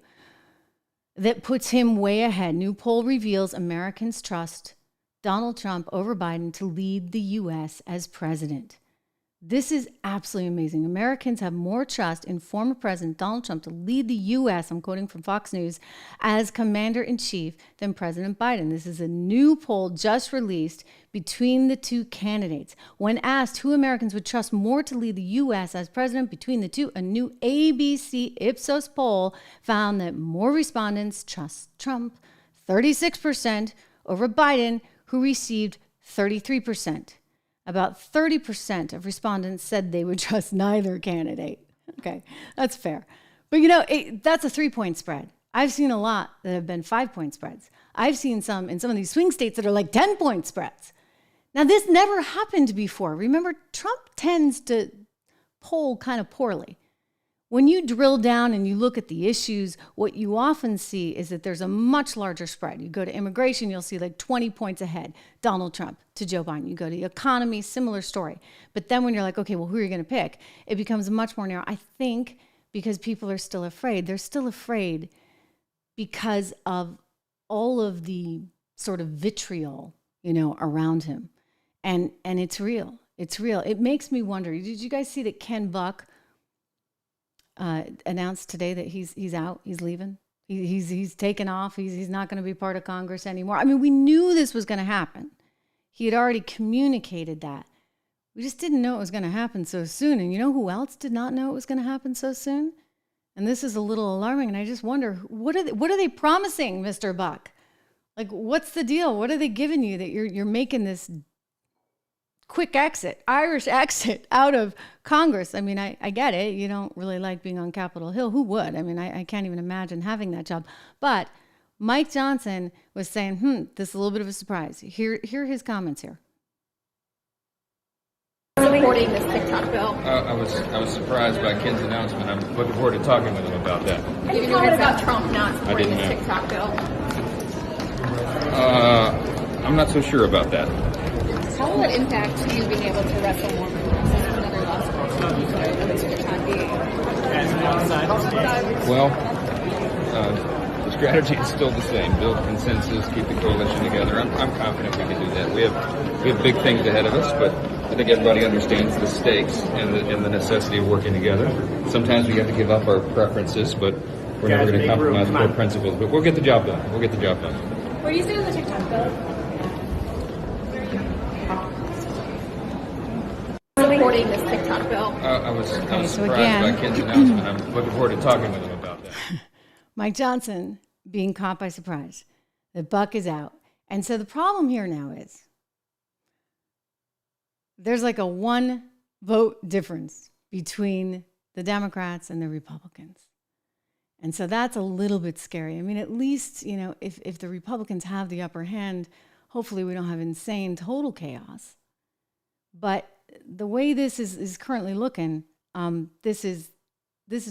that puts him way ahead. New poll reveals Americans trust Donald Trump over Biden to lead the U.S. as president. This is absolutely amazing. Americans have more trust in former President Donald Trump to lead the U.S., I'm quoting from Fox News, as commander-in-chief than President Biden. This is a new poll just released between the two candidates. When asked who Americans would trust more to lead the U.S. as president between the two, a new ABC Ipsos poll found that more respondents trust Trump, 36%, over Biden, who received 33%. About 30% of respondents said they would trust neither candidate. Okay, that's fair. But that's a 3-point spread. I've seen a lot that have been 5-point spreads. I've seen some in some of these swing states that are like 10-point spreads. Now, this never happened before. Remember, Trump tends to poll kind of poorly. When you drill down and you look at the issues, what you often see is that there's a much larger spread. You go to immigration, you'll see like 20 points ahead, Donald Trump to Joe Biden. You go to the economy, similar story. But then when you're like, okay, well, who are you going to pick? It becomes much more narrow. I think because people are still afraid. They're still afraid because of all of the sort of vitriol, around him. And it's real. It's real. It makes me wonder, did you guys see that Ken Buck announced today that he's out, he's leaving, he's taken off, he's not going to be part of Congress anymore? I mean, we knew this was going to happen. He had already communicated that. We just didn't know it was going to happen so soon. And you know who else did not know it was going to happen so soon? And this is a little alarming. And I just wonder, what are they promising, Mr. Buck? Like, what's the deal? What are they giving you that you're making this quick exit, Irish exit out of Congress? I mean, I get it. You don't really like being on Capitol Hill. Who would? I mean, I can't even imagine having that job. But Mike Johnson was saying, this is a little bit of a surprise. Hear his comments here. Supporting this TikTok bill. I was surprised by Ken's announcement. I'm looking forward to talking with him about that. Even though it's about Trump not supporting this TikTok bill. I'm not so sure about that. How will it impact you being able to wrestle more with another lawsuit, at least for the time being? Well, the strategy is still the same. Build consensus, keep the coalition together. I'm confident we can do that. We have big things ahead of us, but I think everybody understands the stakes and the necessity of working together. Sometimes we have to give up our preferences, but we're never going to compromise core principles. But we'll get the job done. We'll get the job done. What do you say with the TikTok bill? Supporting this TikTok bill. I was surprised by Ken's announcement. I'm looking forward to talking with him about that. Mike Johnson being caught by surprise. The buck is out. And so the problem here now is there's like a 1 vote difference between the Democrats and the Republicans. And so that's a little bit scary. I mean, at least, if the Republicans have the upper hand, hopefully we don't have insane total chaos. But the way this is currently looking, this is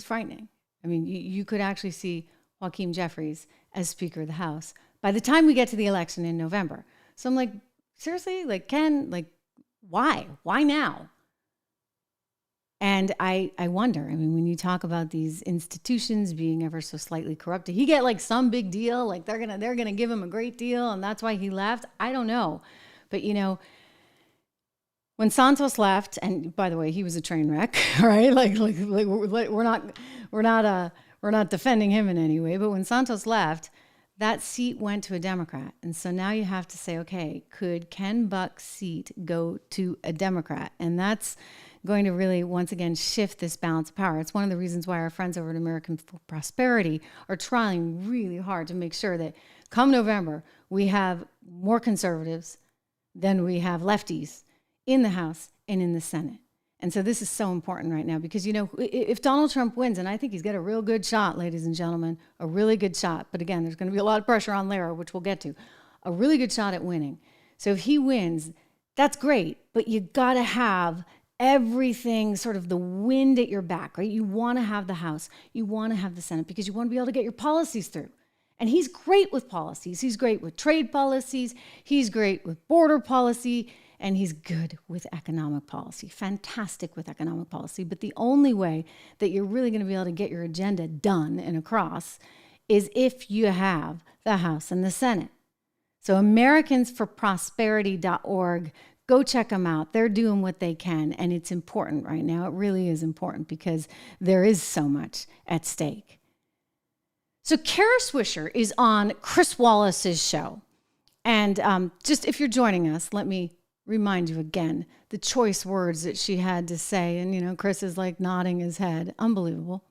frightening. I mean, you could actually see Hakeem Jeffries as Speaker of the House by the time we get to the election in November. So I'm like, seriously? Like, Ken, like, why? Why now? And I wonder, I mean, when you talk about these institutions being ever so slightly corrupted, he get like some big deal, like they're gonna give him a great deal, and that's why he left. I don't know. But when Santos left, and by the way, he was a train wreck, right? Like we're not defending him in any way. But when Santos left, that seat went to a Democrat, and so now you have to say, okay, could Ken Buck's seat go to a Democrat? And that's going to really once again shift this balance of power. It's one of the reasons why our friends over at American for Prosperity are trying really hard to make sure that come November we have more conservatives than we have lefties in the House and in the Senate. And so this is so important right now because, if Donald Trump wins, and I think he's got a real good shot, ladies and gentlemen, a really good shot. But again, there's going to be a lot of pressure on Lara, which we'll get to. A really good shot at winning. So if he wins, that's great. But you got to have everything sort of the wind at your back, right? You want to have the House. You want to have the Senate because you want to be able to get your policies through. And he's great with policies. He's great with trade policies. He's great with border policy. And he's good with economic policy, fantastic with economic policy. But the only way that you're really going to be able to get your agenda done and across is if you have the House and the Senate. So AmericansForProsperity.org, Go check them out. They're doing what they can, and it's important right now. It really is important because there is so much at stake. So Kara Swisher is on Chris Wallace's show. And just if you're joining us, let me remind you again the choice words that she had to say. And, Chris is like nodding his head. Unbelievable.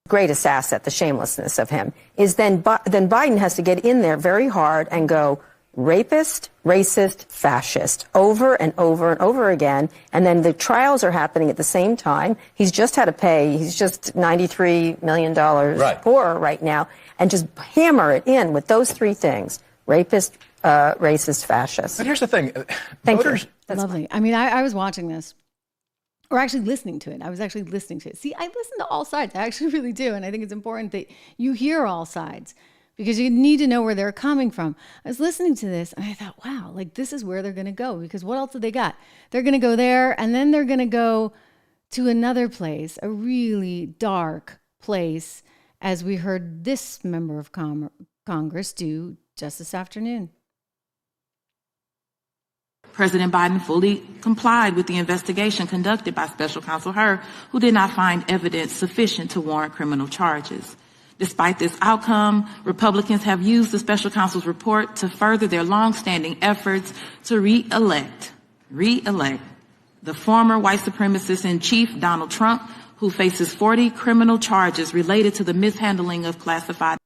Greatest asset, the shamelessness of him, is then Biden has to get in there very hard and go rapist, racist, fascist over and over and over again. And then the trials are happening at the same time. He's just $93 million poorer right now. And just hammer it in with those three things: rapist, racist, fascist. But here's the thing. Voters, Lovely. I mean, I was watching this, or actually listening to it. I was actually listening to it. See, I listen to all sides. I actually really do. And I think it's important that you hear all sides, because you need to know where they're coming from. I was listening to this and I thought, wow, like this is where they're going to go, because what else have they got? They're going to go there, and then they're going to go to another place, a really dark place, as we heard this member of Congress do just this afternoon. President Biden fully complied with the investigation conducted by Special Counsel Hur, who did not find evidence sufficient to warrant criminal charges. Despite this outcome, Republicans have used the special counsel's report to further their longstanding efforts to re-elect the former white supremacist in chief, Donald Trump, who faces 40 criminal charges related to the mishandling of classified.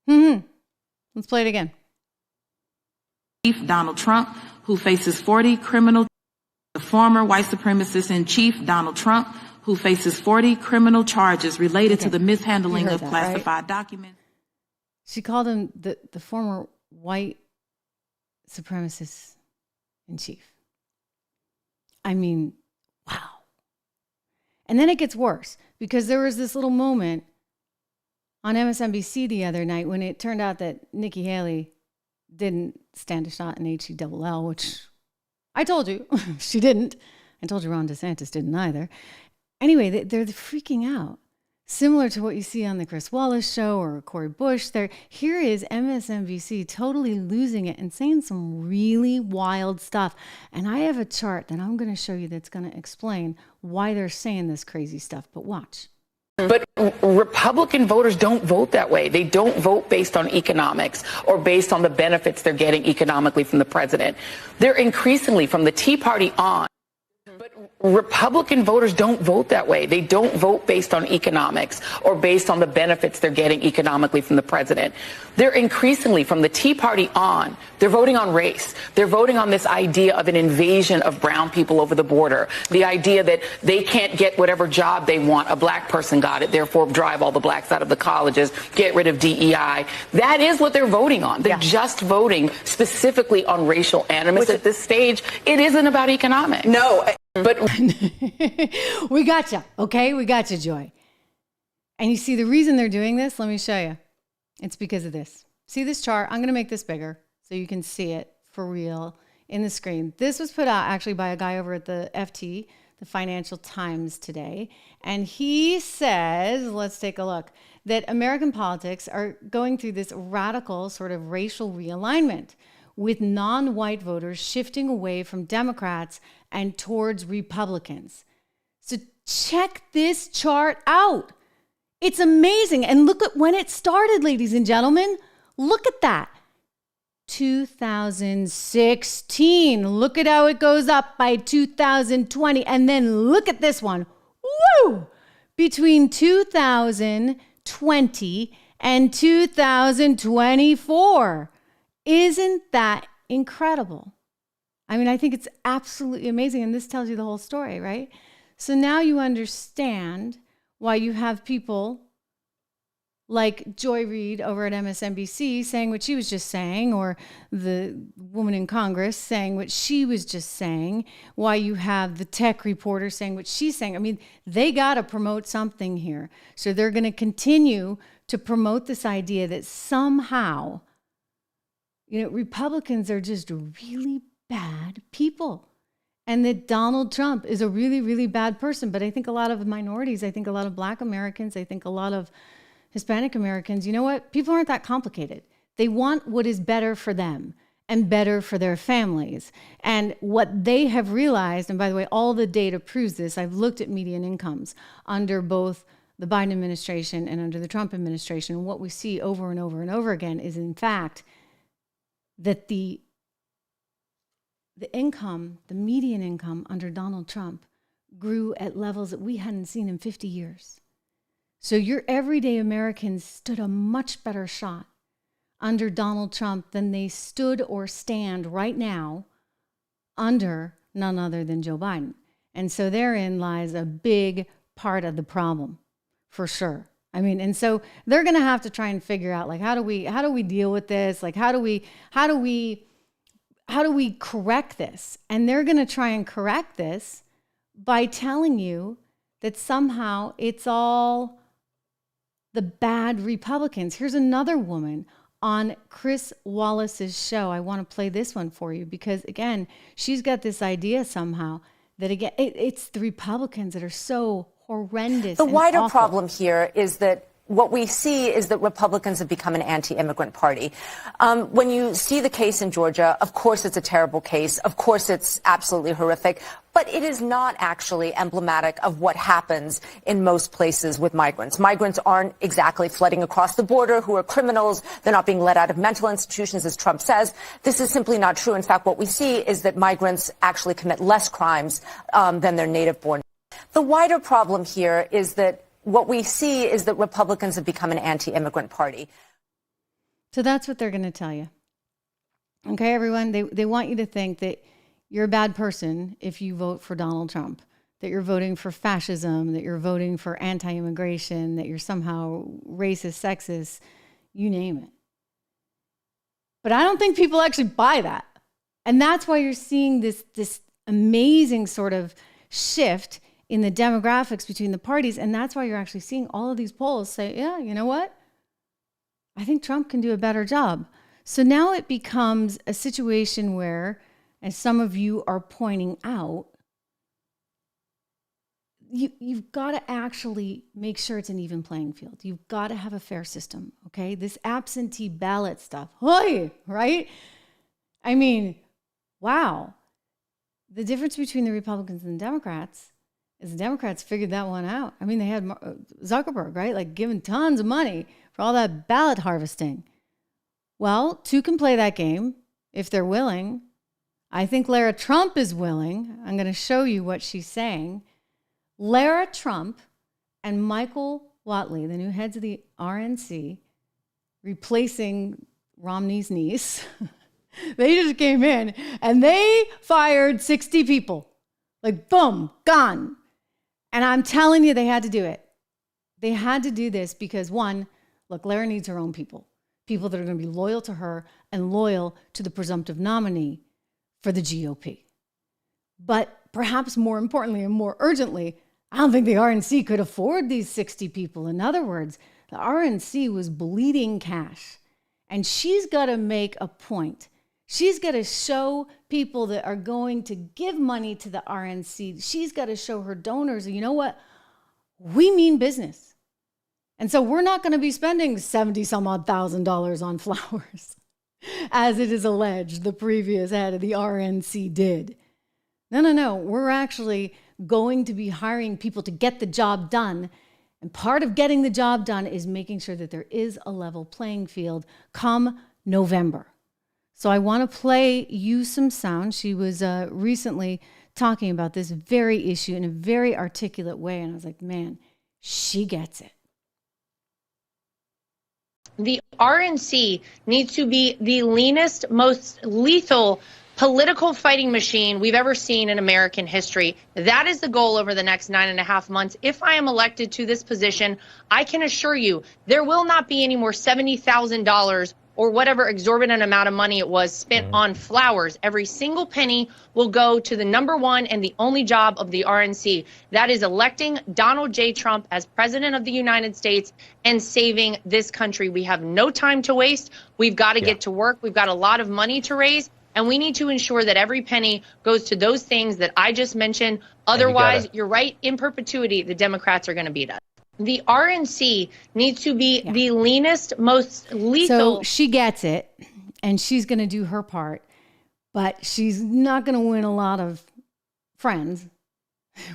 Let's play it again. Chief Donald Trump, who faces 40 criminal, the former white supremacist in chief, Donald Trump, who faces 40 criminal charges related to the mishandling of classified documents. She called him the former white supremacist in chief. I mean, wow. And then it gets worse, because there was this little moment on MSNBC the other night when it turned out that Nikki Haley didn't stand a shot in HE-double-L, which I told you she didn't. I told you Ron DeSantis didn't either. Anyway, they're freaking out. Similar to what you see on the Chris Wallace show or Corey Bush. Here is MSNBC totally losing it and saying some really wild stuff. And I have a chart that I'm going to show you that's going to explain why they're saying this crazy stuff. But watch. But Republican voters don't vote that way. They don't vote based on economics or based on the benefits they're getting economically from the president. They're increasingly, from the Tea Party on, but Republican voters don't vote that way. They don't vote based on economics or based on the benefits they're getting economically from the president. They're increasingly, from the Tea Party on, they're voting on race. They're voting on this idea of an invasion of brown people over the border. The idea that they can't get whatever job they want. A black person got it, therefore drive all the blacks out of the colleges, get rid of DEI. That is what they're voting on. They're just voting specifically on racial animus. At this stage, it isn't about economics. No. But we got you, okay? We got you, Joy. And you see the reason they're doing this? Let me show you. It's because of this. See this chart? I'm going to make this bigger so you can see it for real in the screen. This was put out actually by a guy over at the FT, the Financial Times, today. And he says, let's take a look, that American politics are going through this radical sort of racial realignment, with non-white voters shifting away from Democrats and towards Republicans. So check this chart out. It's amazing. And look at when it started, ladies and gentlemen. Look at that. 2016. Look at how it goes up by 2020. And then look at this one. Woo! Between 2020 and 2024. Isn't that incredible? I mean, I think it's absolutely amazing. And this tells you the whole story, right? So now you understand why you have people like Joy Reid over at MSNBC saying what she was just saying, or the woman in Congress saying what she was just saying, why you have the tech reporter saying what she's saying. I mean, they got to promote something here. So they're going to continue to promote this idea that somehow, Republicans are just really bad people, and that Donald Trump is a really, really bad person. But I think a lot of minorities, I think a lot of Black Americans, I think a lot of Hispanic Americans, you know what? People aren't that complicated. They want what is better for them. and better for their families. And what they have realized, and by the way, all the data proves this, I've looked at median incomes under both the Biden administration and under the Trump administration. And what we see over and over and over again is, in fact, that the income, the median income under Donald Trump grew at levels that we hadn't seen in 50 years. So your everyday Americans stood a much better shot under Donald Trump than they stood or stand right now under none other than Joe Biden. And so therein lies a big part of the problem, for sure. I mean, and so they're going to have to try and figure out, like, how do we deal with this? Like, how do we correct this? And they're going to try and correct this by telling you that somehow it's all the bad Republicans. Here's another woman on Chris Wallace's show. I want to play this one for you because, again, she's got this idea somehow that, again, it's the Republicans that are so horrendous. The wider awful. problem here is that what we see is that Republicans have become an anti-immigrant party. When you see the case in Georgia, of course it's a terrible case. Of course it's absolutely horrific. But it is not actually emblematic of what happens in most places with migrants. Migrants aren't exactly flooding across the border who are criminals. They're not being let out of mental institutions, as Trump says. This is simply not true. In fact, what we see is that migrants actually commit less crimes than their native-born. The wider problem here is that what we see is that Republicans have become an anti-immigrant party. So that's what they're going to tell you. Okay, everyone? They want you to think that you're a bad person if you vote for Donald Trump, that you're voting for fascism, that you're voting for anti-immigration, that you're somehow racist, sexist, you name it. But I don't think people actually buy that. And that's why you're seeing this amazing sort of shift in the demographics between the parties. And that's why you're actually seeing all of these polls say, yeah, you know what? I think Trump can do a better job. So now it becomes a situation where, as some of you are pointing out, you've got to actually make sure it's an even playing field. You've got to have a fair system, okay? This absentee ballot stuff, right? I mean, wow. The difference between the Republicans and the Democrats is the Democrats figured that one out. I mean, they had Zuckerberg, right? Like giving tons of money for all that ballot harvesting. Well, two can play that game if they're willing. I think Lara Trump is willing. I'm going to show you what she's saying. Lara Trump and Michael Whatley, the new heads of the RNC, replacing Romney's niece, they just came in and they fired 60 people. Like, boom, gone. And I'm telling you, they had to do it. They had to do this because, one, look, Lara needs her own people that are going to be loyal to her and loyal to the presumptive nominee for the GOP. But perhaps more importantly and more urgently, I don't think the RNC could afford these 60 people. In other words, the RNC was bleeding cash. And she's got to make a point. She's got to show people that are going to give money to the RNC. She's got to show her donors, you know what? We mean business. And so we're not going to be spending $70,000 on flowers, as it is alleged the previous head of the RNC did. No. We're actually going to be hiring people to get the job done. And part of getting the job done is making sure that there is a level playing field come November. So I want to play you some sound. She was recently talking about this very issue in a very articulate way. And I was like, man, she gets it. The RNC needs to be the leanest, most lethal political fighting machine we've ever seen in American history. That is the goal over the next 9.5 months. If I am elected to this position, I can assure you there will not be any more $70,000 or whatever exorbitant amount of money it was spent on flowers. Every single penny will go to the number one and the only job of the RNC. That is electing Donald J. Trump as president of the United States and saving this country. We have no time to waste. We've got to get to work. We've got a lot of money to raise. And we need to ensure that every penny goes to those things that I just mentioned. Otherwise, you're right, in perpetuity, the Democrats are going to beat us. The RNC needs to be the leanest, most lethal. So she gets it. and she's going to do her part, but she's not going to win a lot of friends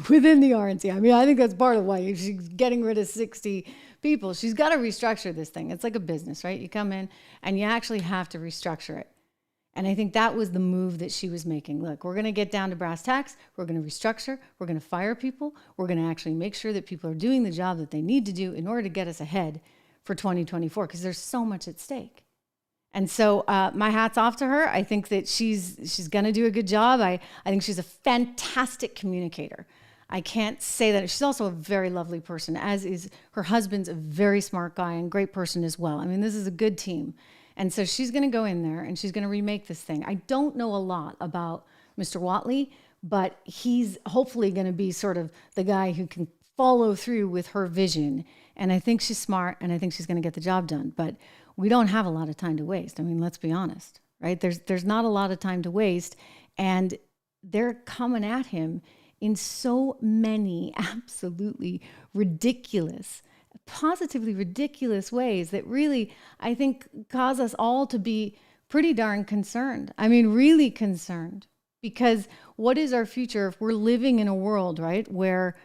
within the RNC. I mean, I think that's part of why she's getting rid of 60 people. She's got to restructure this thing. It's like a business, right? You come in and you actually have to restructure it. And I think that was the move that she was making. Look, we're going to get down to brass tacks. We're going to restructure. We're going to fire people. We're going to actually make sure that people are doing the job that they need to do in order to get us ahead for 2024, because there's so much at stake. And so my hat's off to her. I think that she's going to do a good job. I think she's a fantastic communicator. I can't say that. She's also a very lovely person, as is her husband's a very smart guy and great person as well. I mean, this is a good team. And so she's going to go in there and she's going to remake this thing. I don't know a lot about Mr. Whatley, but he's hopefully going to be sort of the guy who can follow through with her vision. And I think she's smart, and I think she's going to get the job done. But we don't have a lot of time to waste. I mean, let's be honest, right? There's not a lot of time to waste. And they're coming at him in so many absolutely ridiculous, positively ridiculous ways that really, I think, cause us all to be pretty darn concerned. I mean, really concerned. Because what is our future if we're living in a world, right, where,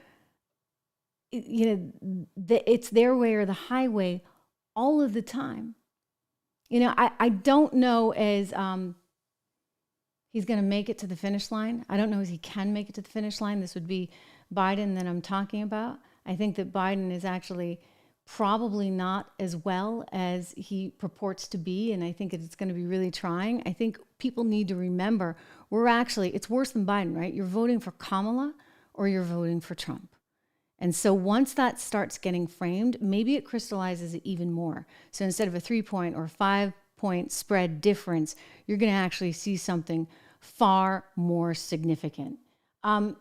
you know, it's their way or the highway all of the time? You know, I don't know as he's going to make it to the finish line. I don't know as he can make it to the finish line. This would be Biden that I'm talking about. I think that Biden is actually probably not as well as he purports to be, and I think it's going to be really trying. I think people need to remember it's worse than Biden, right? You're voting for Kamala or you're voting for Trump. And so once that starts getting framed, maybe it crystallizes it even more. So instead of a 3-point or 5-point spread difference, you're going to actually see something far more significant. You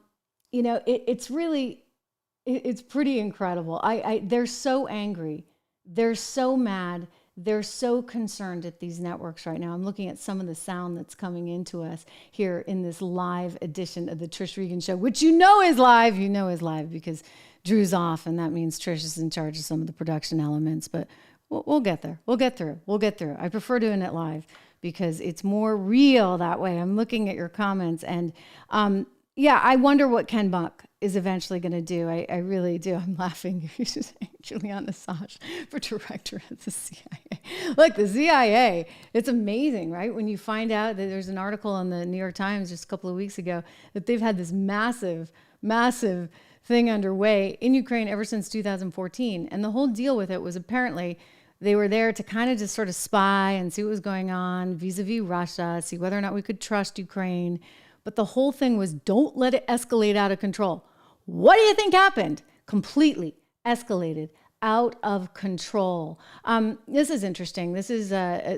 know, it's pretty incredible. They're so angry. They're so mad. They're so concerned at these networks right now. I'm looking at some of the sound that's coming into us here in this live edition of the Trish Regan Show, which you know is live. You know is live because Drew's off, and that means Trish is in charge of some of the production elements. But we'll get there. We'll get through. We'll get through. I prefer doing it live because it's more real that way. I'm looking at your comments, and yeah, I wonder what Ken Buck is eventually going to do. I really do. I'm laughing. He's just Julian Assange for director of the CIA. Look, the CIA, it's amazing, right? When you find out that there's an article in the New York Times just a couple of weeks ago that they've had this massive, massive thing underway in Ukraine ever since 2014. And the whole deal with it was apparently they were there to kind of just sort of spy and see what was going on vis-a-vis Russia, see whether or not we could trust Ukraine. But the whole thing was, don't let it escalate out of control. What do you think happened? Completely escalated out of control. This is interesting. This is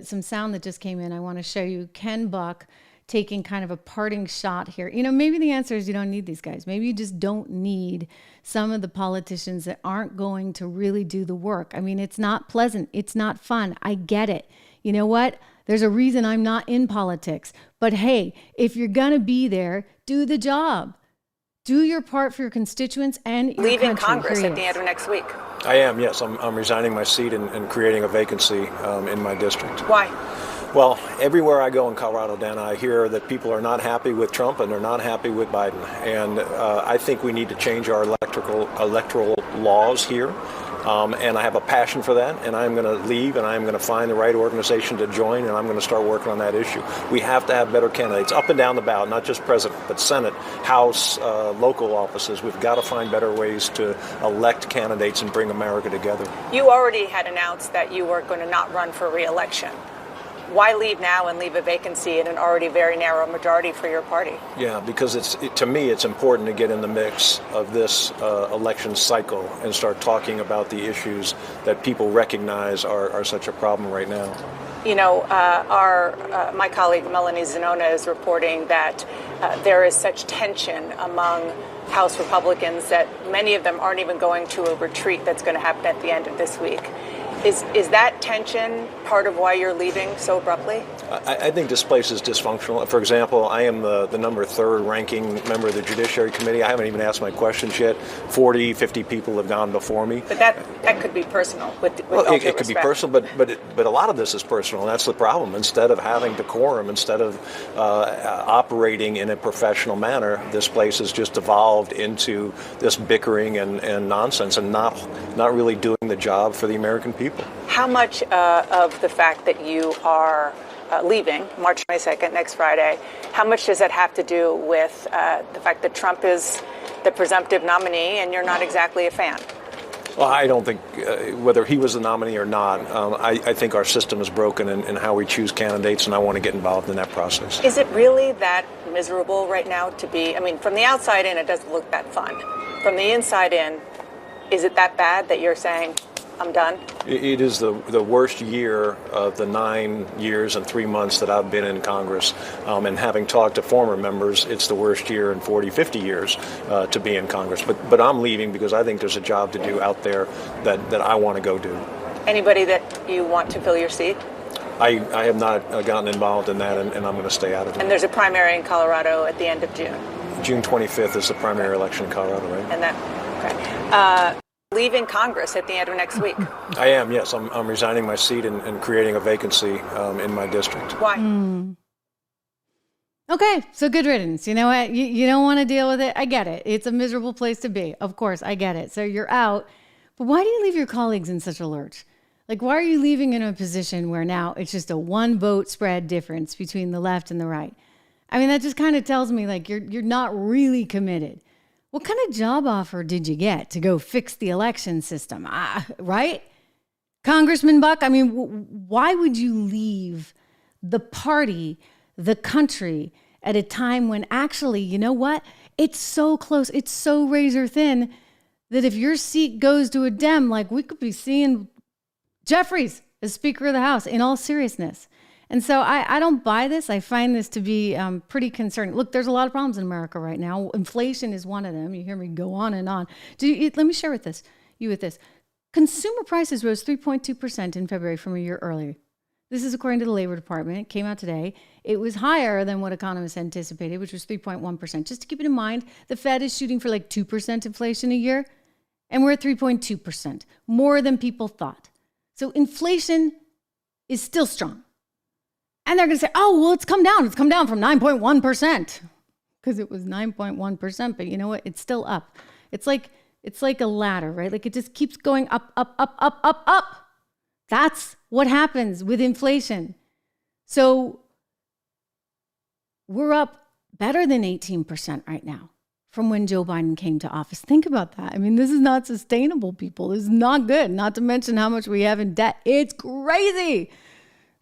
some sound that just came in. I want to show you Ken Buck taking kind of a parting shot here. You know, maybe the answer is you don't need these guys. Maybe you just don't need some of the politicians that aren't going to really do the work. I mean, it's not pleasant. It's not fun. I get it. You know what? There's a reason I'm not in politics. But hey, if you're going to be there, do the job. Do your part for your constituents and your Leaving country, Congress period. at the end of next week. I am, yes. I'm resigning my seat and creating a vacancy in my district. Why? Well, everywhere I go in Colorado, Dana, I hear that people are not happy with Trump and they're not happy with Biden. And I think we need to change our electoral laws here. And I have a passion for that, and I'm going to leave, and I'm going to find the right organization to join, and I'm going to start working on that issue. We have to have better candidates up and down the ballot, not just president, but Senate, House, local offices. We've got to find better ways to elect candidates and bring America together. You already had announced that you were going to not run for re-election. Why leave now and leave a vacancy in an already very narrow majority for your party? Yeah, because to me, it's important to get in the mix of this election cycle and start talking about the issues that people recognize are such a problem right now. You know, my colleague Melanie Zanona is reporting that there is such tension among House Republicans that many of them aren't even going to a retreat that's going to happen at the end of this week. Is that tension part of why you're leaving so abruptly? I think this place is dysfunctional. For example, I am the number 3rd ranking member of the Judiciary Committee. I haven't even asked my questions yet. 40, 50 people have gone before me. But that could be personal. It could be personal, but a lot of this is personal, and that's the problem. Instead of having decorum, instead of operating in a professional manner, this place has just evolved into this bickering and nonsense, and not really doing the job for the American people. How much of the fact that you are leaving March 22nd, next Friday, how much does that have to do with the fact that Trump is the presumptive nominee and you're not exactly a fan? Well, I don't think whether he was the nominee or not, I think our system is broken in how we choose candidates, and I want to get involved in that process. Is it really that miserable right now to be, I mean, from the outside in, it doesn't look that fun. From the inside in, is it that bad that you're saying, I'm done? It is the worst year of the 9 years and 3 months that I've been in Congress. And having talked to former members, it's the worst year in 40, 50 years to be in Congress. But I'm leaving because I think there's a job to do out there that I want to go do. Anybody that you want to fill your seat? I have not gotten involved in that, and I'm going to stay out of it. And there's a primary in Colorado at the end of June. June 25th is the primary election in Colorado, right? And that, okay. Leaving Congress at the end of next week. I am, yes. I'm resigning my seat and creating a vacancy in my district. Why? Okay, so good riddance. You know what? You don't want to deal with it. I get it. It's a miserable place to be. Of course, I get it. So you're out. But why do you leave your colleagues in such a lurch? Like, why are you leaving in a position where now it's just a 1 vote spread difference between the left and the right? I mean, that just kind of tells me, like, you're not really committed. What kind of job offer did you get to go fix the election system? Right? Congressman Buck, I mean, why would you leave the party, the country, at a time when actually, you know what? It's so close. It's so razor thin that if your seat goes to a Dem, like we could be seeing Jeffries as Speaker of the House, in all seriousness. And so I don't buy this. I find this to be pretty concerning. Look, there's a lot of problems in America right now. Inflation is one of them. You hear me go on and on. Let me share with you with this. Consumer prices rose 3.2% in February from a year earlier. This is according to the Labor Department. It came out today. It was higher than what economists anticipated, which was 3.1%. Just to keep it in mind, the Fed is shooting for like 2% inflation a year, and we're at 3.2%, more than people thought. So inflation is still strong. And they're going to say, oh, well, it's come down. It's come down from 9.1% because it was 9.1%. But you know what? It's still up. It's like a ladder, right? Like it just keeps going up, up, up, up, up, up. That's what happens with inflation. So we're up better than 18% right now from when Joe Biden came to office. Think about that. I mean, this is not sustainable, people. This is not good. Not to mention how much we have in debt. It's crazy.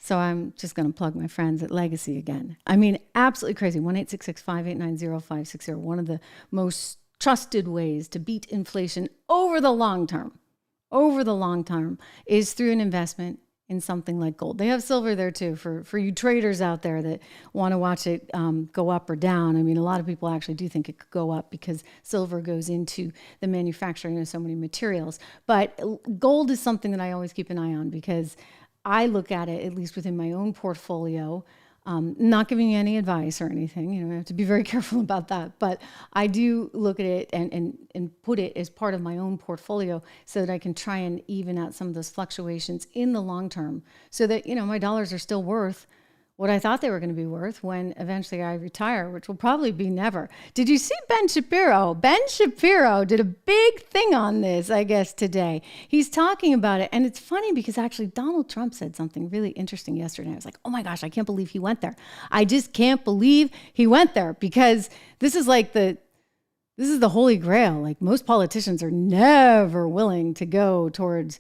So I'm just going to plug my friends at Legacy again. I mean, absolutely crazy. 1-866-589-0560. One of the most trusted ways to beat inflation over the long term is through an investment in something like gold. They have silver there too for you traders out there that want to watch it go up or down. I mean, a lot of people actually do think it could go up because silver goes into the manufacturing of so many materials. But gold is something that I always keep an eye on because I look at it, at least within my own portfolio, not giving you any advice or anything. You know, I have to be very careful about that. But I do look at it and put it as part of my own portfolio so that I can try and even out some of those fluctuations in the long term so that, you know, my dollars are still worth what I thought they were going to be worth when eventually I retire, which will probably be never. Did you see Ben Shapiro? Ben Shapiro did a big thing on this, I guess, today. He's talking about it. And it's funny because actually Donald Trump said something really interesting yesterday. I was like, oh my gosh, I can't believe he went there. I just can't believe he went there because this is the holy grail. Like most politicians are never willing to go towards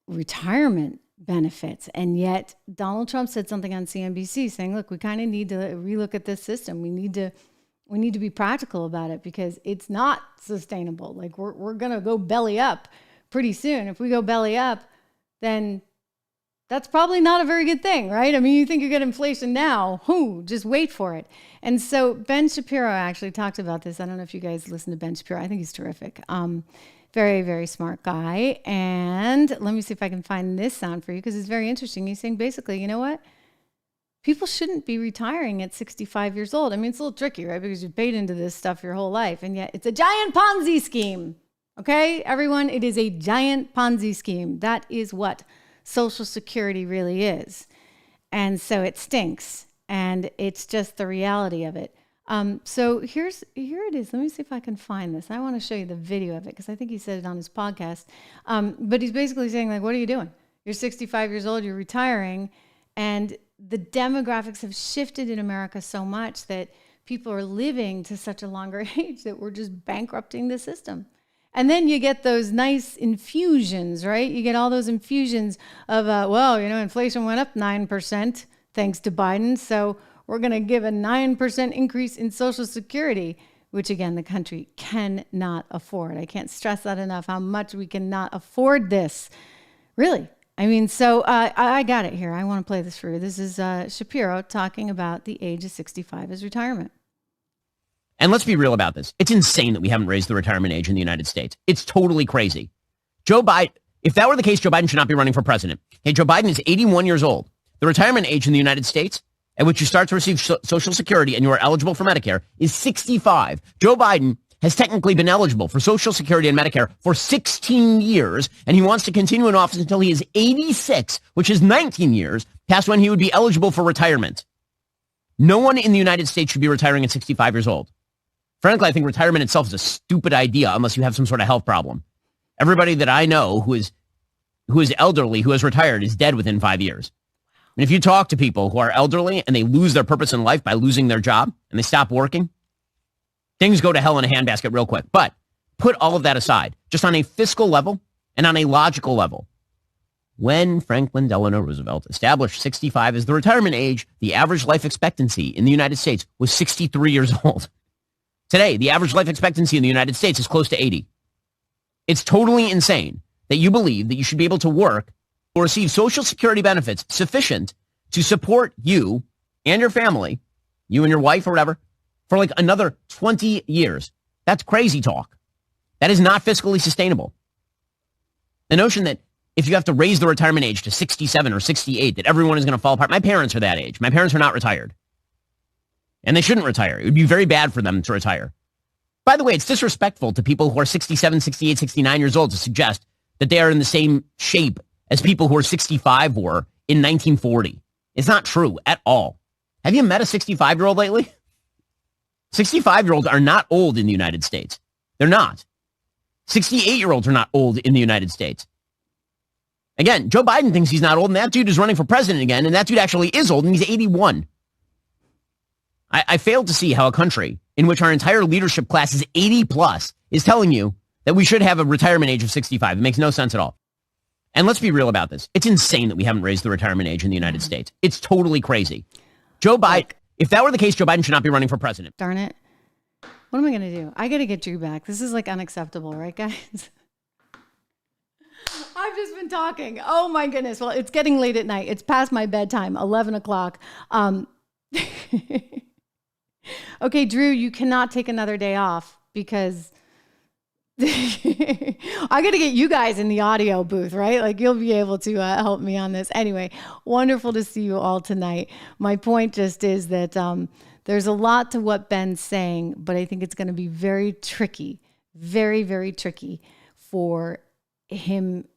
retirement benefits. And yet Donald Trump said something on CNBC saying, look, we kind of need to relook at this system. We need to be practical about it because it's not sustainable. Like we're going to go belly up pretty soon. If we go belly up, then That's probably not a very good thing, right? I mean, you think you get inflation now, just wait for it. And so Ben Shapiro actually talked about this. I don't know if you guys listen to Ben Shapiro. I think he's terrific. Very, very smart guy. And let me see if I can find this sound for you because it's very interesting. He's saying basically, you know what? People shouldn't be retiring at 65 years old. I mean, it's a little tricky, right? Because you've paid into this stuff your whole life. And yet it's a giant Ponzi scheme. Okay, everyone, it is a giant Ponzi scheme. That is what Social Security really is. And so it stinks. And it's just the reality of it. So here it is. Let me see if I can find this. I want to show you the video of it because I think he said it on his podcast. But he's basically saying, like, what are you doing? You're 65 years old, you're retiring, and the demographics have shifted in America so much that people are living to such a longer age that we're just bankrupting the system. And then you get those nice infusions, right? You get all those infusions of, inflation went up 9% thanks to Biden. So we're going to give a 9% increase in Social Security, which, again, the country cannot afford. I can't stress that enough, how much we cannot afford this. Really. I mean, so I got it here. I want to play this for you. This is Shapiro talking about the age of 65 as retirement. And let's be real about this. It's insane that we haven't raised the retirement age in the United States. It's totally crazy. Joe Biden, if that were the case, Joe Biden should not be running for president. Hey, Joe Biden is 81 years old. The retirement age in the United States at which you start to receive Social Security and you are eligible for Medicare is 65. Joe Biden has technically been eligible for Social Security and Medicare for 16 years, and he wants to continue in office until he is 86, which is 19 years past when he would be eligible for retirement. No one in the United States should be retiring at 65 years old. Frankly, I think retirement itself is a stupid idea unless you have some sort of health problem. Everybody that I know who is elderly, who has retired, is dead within 5 years. And if you talk to people who are elderly and they lose their purpose in life by losing their job and they stop working, things go to hell in a handbasket real quick. But put all of that aside, just on a fiscal level and on a logical level. When Franklin Delano Roosevelt established 65 as the retirement age, the average life expectancy in the United States was 63 years old. Today, the average life expectancy in the United States is close to 80. It's totally insane that you believe that you should be able to work or receive Social Security benefits sufficient to support you and your family, you and your wife or whatever, for like another 20 years. That's crazy talk. That is not fiscally sustainable. The notion that if you have to raise the retirement age to 67 or 68, that everyone is going to fall apart. My parents are that age. My parents are not retired. And they shouldn't retire. It would be very bad for them to retire. By the way, it's disrespectful to people who are 67, 68, 69 years old to suggest that they are in the same shape as people who are 65 were in 1940. It's not true at all. Have you met a 65-year-old lately? 65-year-olds are not old in the United States. They're not. 68-year-olds are not old in the United States. Again, Joe Biden thinks he's not old, and that dude is running for president again, and that dude actually is old, and he's 81. I failed to see how a country in which our entire leadership class is 80 plus is telling you that we should have a retirement age of 65. It makes no sense at all. And let's be real about this. It's insane that we haven't raised the retirement age in the United States. It's totally crazy. Joe Biden, if that were the case, Joe Biden should not be running for president. Darn it. What am I going to do? I got to get Drew back. This is like unacceptable, right, guys? I've just been talking. Oh, my goodness. Well, it's getting late at night. It's past my bedtime, 11 o'clock. Okay, Drew, you cannot take another day off because I got to get you guys in the audio booth, right? Like you'll be able to help me on this. Anyway, wonderful to see you all tonight. My point just is that there's a lot to what Ben's saying, but I think it's going to be very tricky, very, very tricky for him.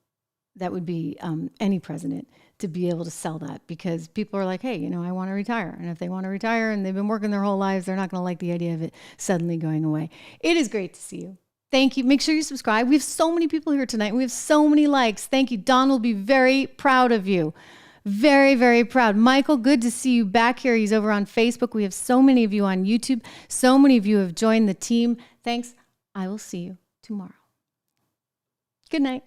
That would be any president to be able to sell that because people are like, hey, I want to retire. And if they want to retire and they've been working their whole lives, they're not going to like the idea of it suddenly going away. It is great to see you. Thank you. Make sure you subscribe. We have so many people here tonight. We have so many likes. Thank you. Don will be very proud of you. Very, very proud. Michael, good to see you back here. He's over on Facebook. We have so many of you on YouTube. So many of you have joined the team. Thanks. I will see you tomorrow. Good night.